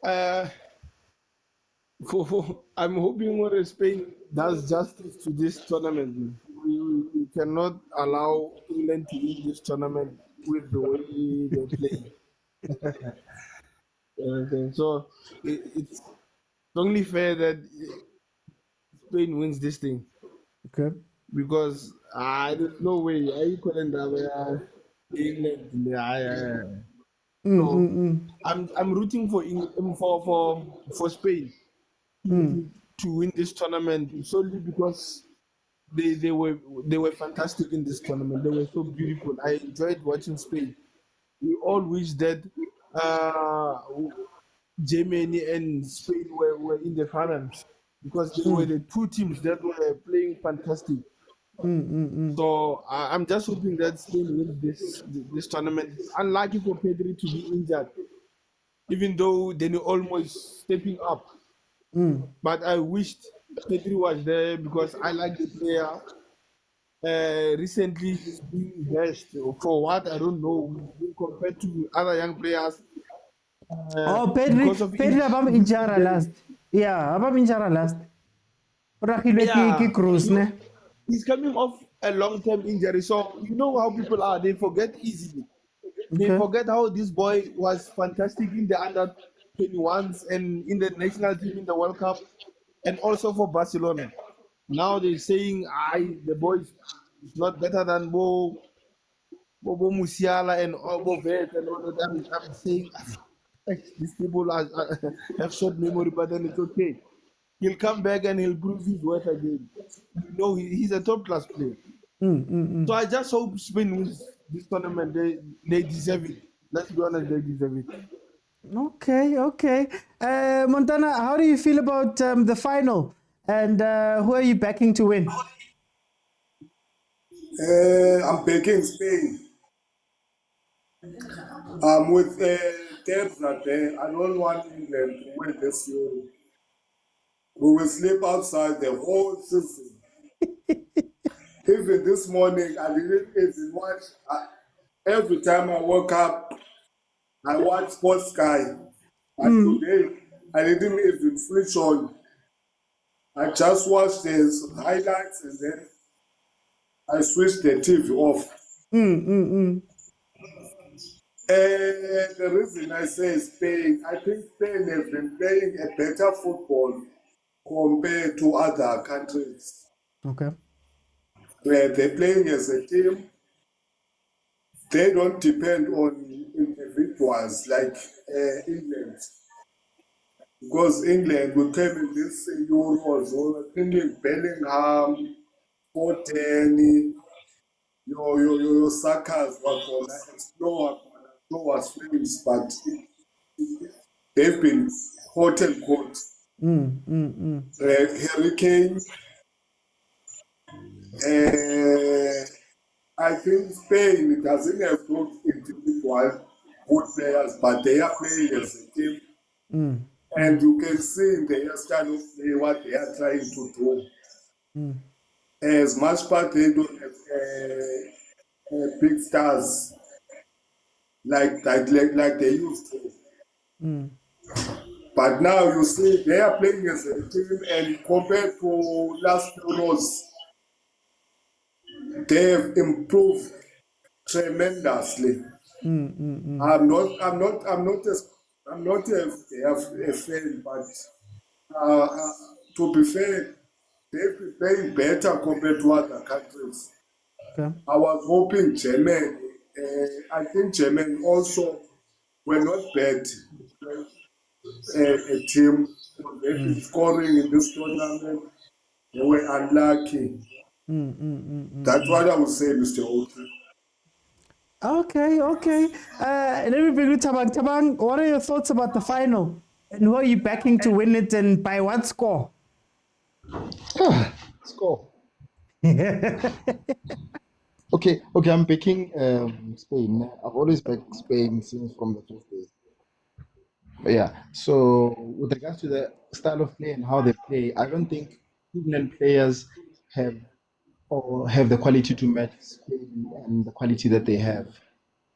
I'm hoping Spain does justice to this tournament. We cannot allow England to win this tournament with the way they play. So it's only fair that Spain wins this thing. Okay. Because there's no way I couldn't have England. I'm rooting for England, for Spain to win this tournament solely because they were fantastic in this tournament. They were so beautiful. I enjoyed watching Spain. We all wish that Germany and Spain were in the finals because they were the two teams that were playing fantastic. So I'm just hoping that Spain wins this tournament. It's unlucky for Pedri to be injured, even though Danny Olmo is stepping up. But I wished Pedri was there because I like the player. Recently, he's been best for what I don't know compared to other young players. Pedri abam injara last. Yeah, abam injara last. Yeah. He's coming off a long-term injury, so you know how people are. They forget easily. They forget how this boy was fantastic in the under-21s and in the national team in the World Cup, and also for Barcelona. Now they're saying, the boy is not better than Bobo Musiala and Bo Vet and all of that. I'm saying, these people have short memory, but then it's okay. He'll come back and he'll prove his worth again. He's a top-class player. So I just hope Spain wins this tournament. They deserve it. Let's be honest, they deserve it. Okay. Montana, how do you feel about the final? And who are you backing to win? I'm backing Spain. I'm with Debs there. I don't want England to win this year. We will sleep outside the whole season. Even this morning, I didn't even watch. Every time I woke up, I watch Sports Sky. But today, I didn't even switch on. I just watched the highlights and then I switched the TV off. The reason I say Spain, I think Spain has been playing a better football compared to other countries. Okay. Where they're playing as a team, they don't depend on individuals like England. Because England, we came in this Euros, we were thinking Bellingham, Foden, your Sakas were going to explore streams, but they've been hot and cold. Harry Kane, I think Spain doesn't have those individual good players, but they are playing as a team. And you can see in the style of play what they are trying to do. As much part they don't have big stars like they used to. But now you see they are playing as a team, and compared to last Euros, they have improved tremendously. I'm not a fan, but to be fair, they've been playing better compared to other countries. Okay. I was hoping Germany. I think Germany also were not bad. A team, they've been scoring in this tournament. They were unlucky. That's what I would say, Mr. Otu. Okay. Let me bring you Tabang. Tabang, what are your thoughts about the final? And who are you backing to win it, and by what score? Score. Okay, I'm picking Spain. I've always backed Spain since from the first day. But yeah, so with regards to the style of play and how they play, I don't think England players have the quality to match Spain and the quality that they have.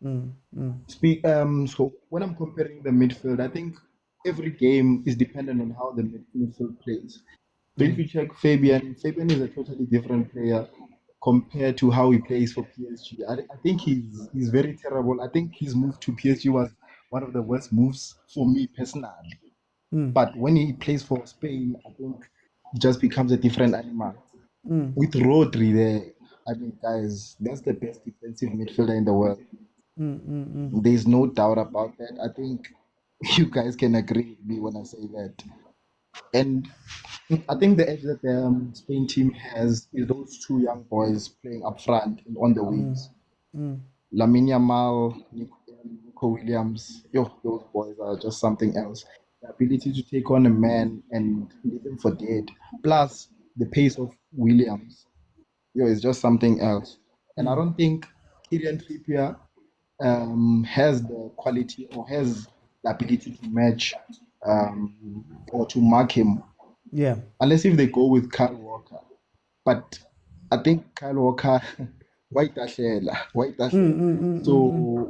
So when I'm comparing the midfield, I think every game is dependent on how the midfield plays. So if you check Fabian is a totally different player compared to how he plays for PSG. I think he's very terrible. I think his move to PSG was one of the worst moves for me personally. But when he plays for Spain, I think he just becomes a different animal. With Rodri there, I mean, guys, that's the best defensive midfielder in the world. There's no doubt about that. I think you guys can agree with me when I say that. And I think the edge that the Spain team has is those two young boys playing up front and on the wings. Lamine Yamal, Nico Williams, those boys are just something else. The ability to take on a man and leave him for dead, plus the pace of Williams, is just something else. And I don't think Kylian Trippier has the quality or has the ability to match or to mark him. Yeah. Unless if they go with Kyle Walker. But I think Kyle Walker white so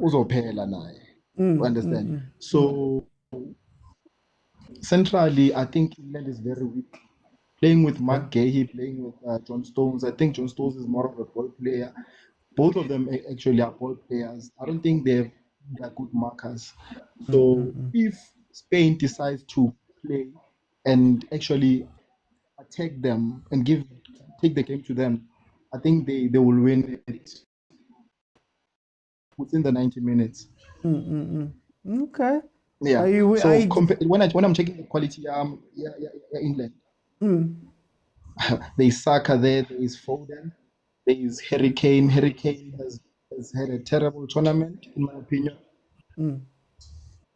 uzophela naye. You understand? So centrally, I think England is very weak. Playing with Mark Gahey, playing with John Stones. I think John Stones is more of a ball player. Both of them actually are ball players. I don't think they're good markers. So if Spain decides to play and actually attack them and take the game to them, I think they will win it within the 90 minutes. Okay. Yeah. When I'm checking the quality, England. There is Saka there is Foden, there is Harry Kane. Harry Kane has had a terrible tournament, in my opinion.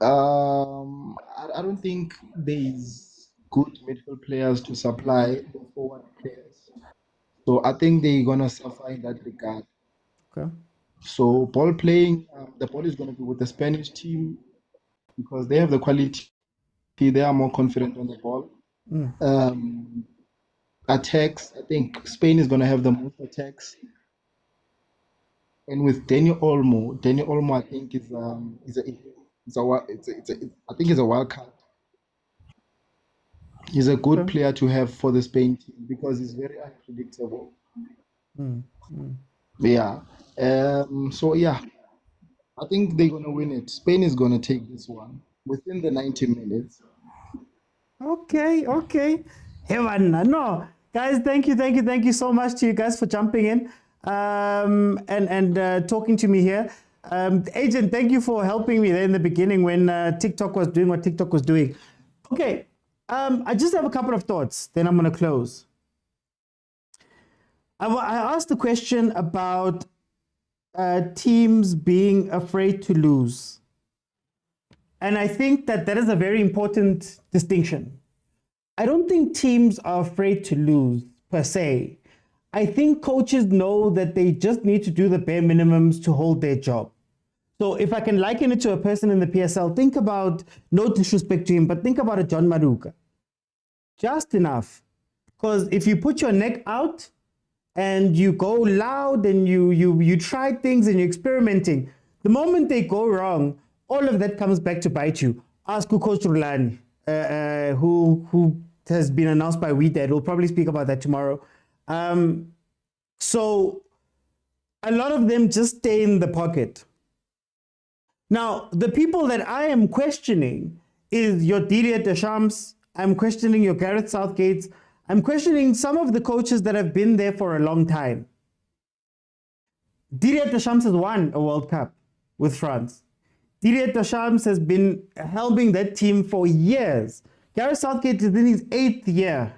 I don't think there is good midfield players to supply the forward players. So I think they're gonna suffer in that regard. Okay. So ball playing, the ball is gonna be with the Spanish team because they have the quality. They are more confident on the ball. Attacks, I think Spain is gonna have the most attacks. And with Daniel Olmo, I think is a wild card. He's a good player to have for the Spain team because he's very unpredictable. Yeah. So yeah, I think they're gonna win it. Spain is gonna take this one within the 90 minutes. Okay. No, guys, thank you so much to you guys for jumping in and talking to me here. Agent, thank you for helping me there in the beginning when TikTok was doing what TikTok was doing. Okay, I just have a couple of thoughts, then I'm going to close. I asked the question about teams being afraid to lose. And I think that is a very important distinction. I don't think teams are afraid to lose per se. I think coaches know that they just need to do the bare minimums to hold their job. So if I can liken it to a person in the PSL, think about, no disrespect to him, but think about a John Maduka. Just enough. Because if you put your neck out and you go loud and you try things and you're experimenting, the moment they go wrong, all of that comes back to bite you. Ask Coach Rulani, who has been announced by We Dad. We'll probably speak about that tomorrow. So a lot of them just stay in the pocket. Now, the people that I am questioning is your Didier Deschamps. I'm questioning your Gareth Southgates. I'm questioning some of the coaches that have been there for a long time. Didier Deschamps has won a World Cup with France. Didier Deschamps has been helping that team for years. Gareth Southgate is in his 8th year.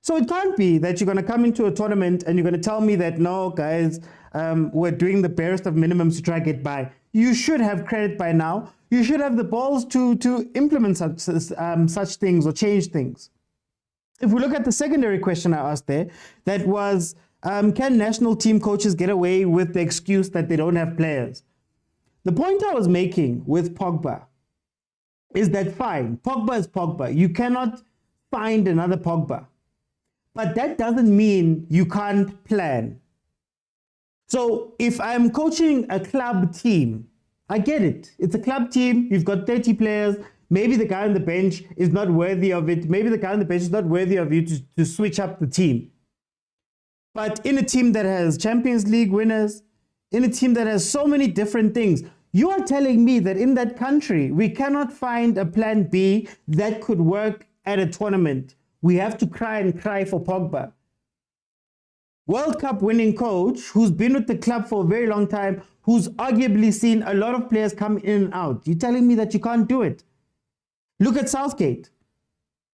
So it can't be that you're going to come into a tournament and you're going to tell me that, no, guys, we're doing the barest of minimums to try to get by. You should have credit by now. You should have the balls to implement such things or change things. If we look at the secondary question I asked there, that was, can national team coaches get away with the excuse that they don't have players? The point I was making with Pogba is that fine, Pogba is Pogba. You cannot find another Pogba. But that doesn't mean you can't plan. So if I'm coaching a club team, I get it. It's a club team. You've got 30 players. Maybe the guy on the bench is not worthy of it. Maybe the guy on the bench is not worthy of you to switch up the team. But in a team that has Champions League winners, in a team that has so many different things, you are telling me that in that country, we cannot find a plan B that could work at a tournament. We have to cry for Pogba. World Cup winning coach who's been with the club for a very long time, who's arguably seen a lot of players come in and out. You're telling me that you can't do it. Look at Southgate.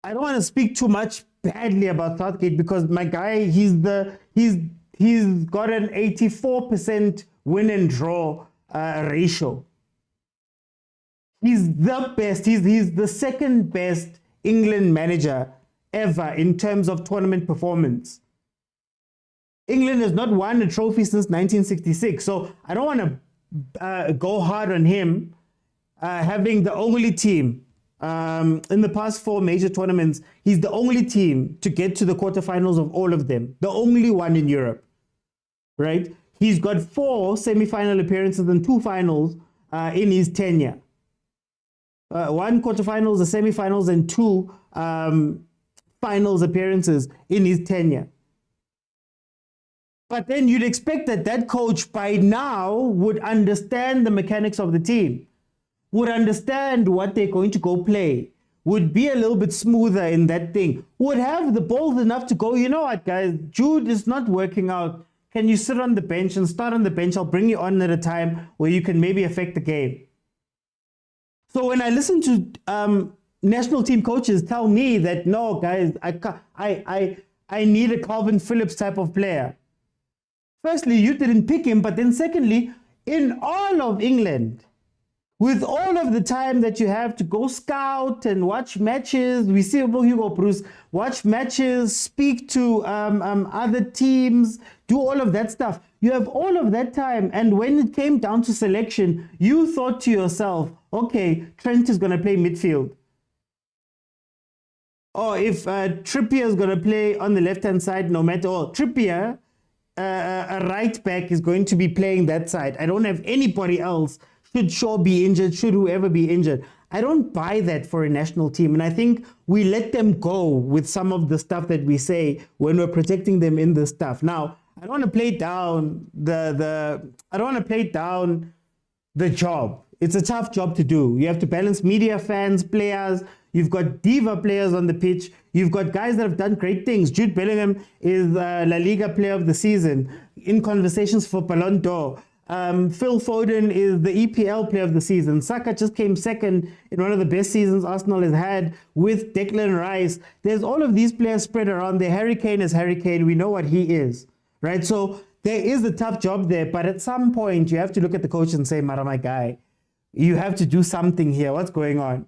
I don't want to speak too much badly about Southgate because my guy, he's got an 84% win and draw ratio. He's the best. He's the second best England manager ever in terms of tournament performance. England has not won a trophy since 1966, so I don't want to go hard on him having the only team in the past 4 major tournaments. He's the only team to get to the quarterfinals of all of them, the only one in Europe, right? He's got 4 semi-final appearances and 2 finals in his tenure. 1 quarterfinals, a semi-finals, and 2 finals appearances in his tenure. But then you'd expect that coach by now would understand the mechanics of the team, would understand what they're going to go play, would be a little bit smoother in that thing, would have the balls enough to go, you know what, guys, Jude is not working out. Can you sit on the bench and start on the bench? I'll bring you on at a time where you can maybe affect the game. So when I listen to national team coaches tell me that, no, guys, I need a Calvin Phillips type of player. Firstly, you didn't pick him, but then secondly, in all of England, with all of the time that you have to go scout and watch matches, we see Hugo Bruce, watch matches, speak to other teams, do all of that stuff. You have all of that time, and when it came down to selection, you thought to yourself, okay, Trent is going to play midfield. Or if Trippier is going to play on the left-hand side, no matter what, Trippier, a right back, is going to be playing that side. I don't have anybody else. Should Shaw be injured? Should whoever be injured? I don't buy that for a national team. And I think we let them go with some of the stuff that we say when we're protecting them in this stuff. Now, I don't want to play down the job. It's a tough job to do. You have to balance media, fans, players. You've got diva players on the pitch. You've got guys that have done great things. Jude Bellingham is La Liga Player of the Season, in conversations for Ballon d'Or. Phil Foden is the EPL Player of the Season. Saka just came second in one of the best seasons Arsenal has had with Declan Rice. There's all of these players spread around there. Harry Kane is Harry Kane. We know what he is, right? So there is a tough job there, but at some point you have to look at the coach and say, Mara, my guy, you have to do something here. What's going on?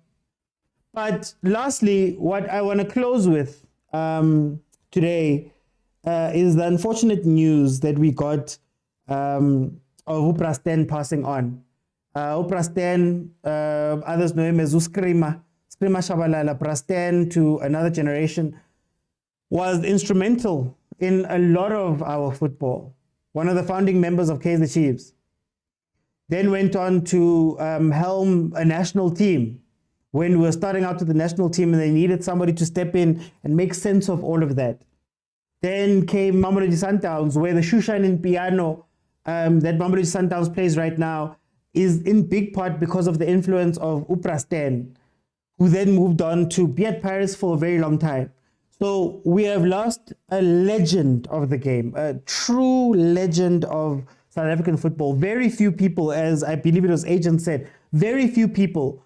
But lastly, what I want to close with today is the unfortunate news that we got of Uprasten passing on. Uprasten, others know him as Uskrima Shabalala. Prasten, to another generation, was instrumental in a lot of our football. One of the founding members of Kaizer Chiefs. Then went on to helm a national team when we were starting out with the national team and they needed somebody to step in and make sense of all of that. Then came Mamelodi Sundowns, where the Shushan in piano that Mamelodi Sundowns plays right now is in big part because of the influence of Uprasten, who then moved on to be at Paris for a very long time. So we have lost a legend of the game, a true legend of South African football. Very few people, as I believe it was Agent said, very few people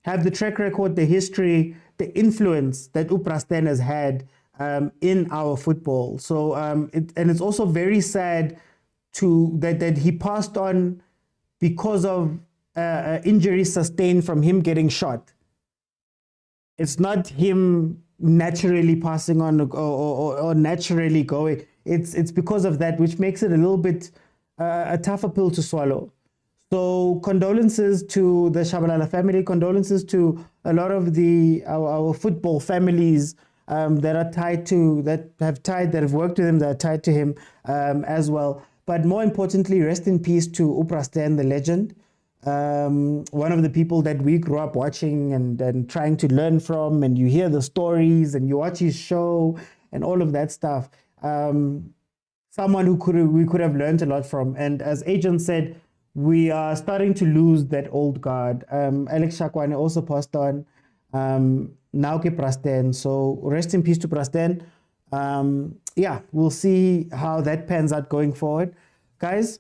have the track record, the history, the influence that Uprasten has had in our football. So, and it's also very sad that he passed on because of injuries sustained from him getting shot. It's not him naturally passing on or naturally going. It's because of that, which makes it a little bit a tougher pill to swallow. So condolences to the Shabalala family, condolences to a lot of our football families that are tied to, that have worked with him, that are tied to him as well. But more importantly, rest in peace to Uprasten, the legend. One of the people that we grew up watching and trying to learn from, and you hear the stories and you watch his show and all of that stuff. Someone who we could have learned a lot from. And as Agent said, we are starting to lose that old guard. Alex Shakwane also passed on. Nauke Prasten. So rest in peace to Prasten. Yeah, we'll see how that pans out going forward. Guys,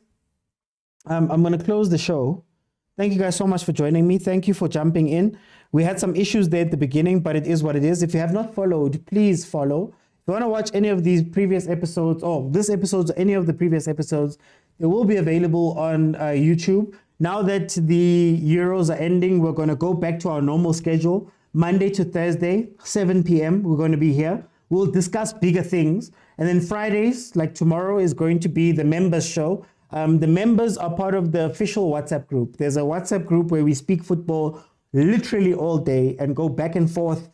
I'm going to close the show. Thank you guys so much for joining me. Thank you for jumping in. We had some issues there at the beginning, but it is what it is. If you have not followed, please follow. If you want to watch any of these previous episodes, or this episode, or any of the previous episodes, it will be available on YouTube. Now that the Euros are ending, we're going to go back to our normal schedule. Monday to Thursday, 7 p.m., we're going to be here. We'll discuss bigger things. And then Fridays, like tomorrow, is going to be the members show. The members are part of the official WhatsApp group. There's a WhatsApp group where we speak football literally all day and go back and forth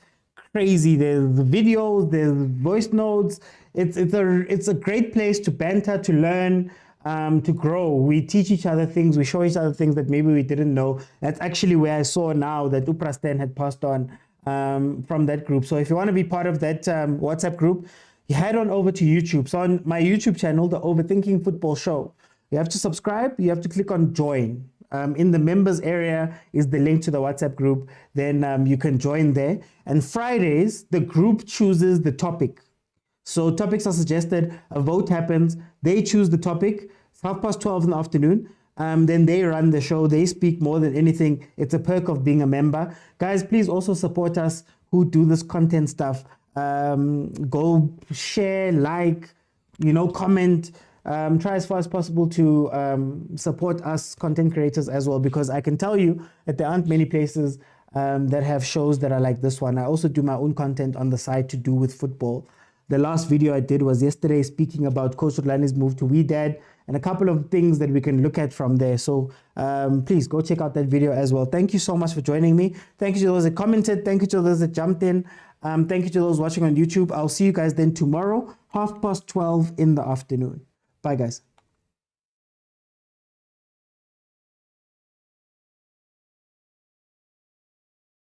crazy. There's videos, there's voice notes. It's a great place to banter, to learn, to grow. We teach each other things. We show each other things that maybe we didn't know. That's actually where I saw now that Uprasten had passed on from that group. So if you want to be part of that WhatsApp group, you head on over to YouTube. So on my YouTube channel, the Overthinking Football Show, you have to subscribe. You have to click on join. In the members area is the link to the WhatsApp group. Then you can join there. And Fridays, the group chooses the topic. So topics are suggested, a vote happens, they choose the topic, it's 12:30 in the afternoon, then they run the show, they speak more than anything. It's a perk of being a member. Guys, please also support us who do this content stuff. Go share, like, comment, try as far as possible to support us content creators as well, because I can tell you that there aren't many places that have shows that are like this one. I also do my own content on the side to do with football. The last video I did was yesterday speaking about Coach Rulani's move to WeDad and a couple of things that we can look at from there. So please go check out that video as well. Thank you so much for joining me. Thank you to those that commented. Thank you to those that jumped in. Thank you to those watching on YouTube. I'll see you guys then tomorrow, 12:30 in the afternoon. Bye, guys.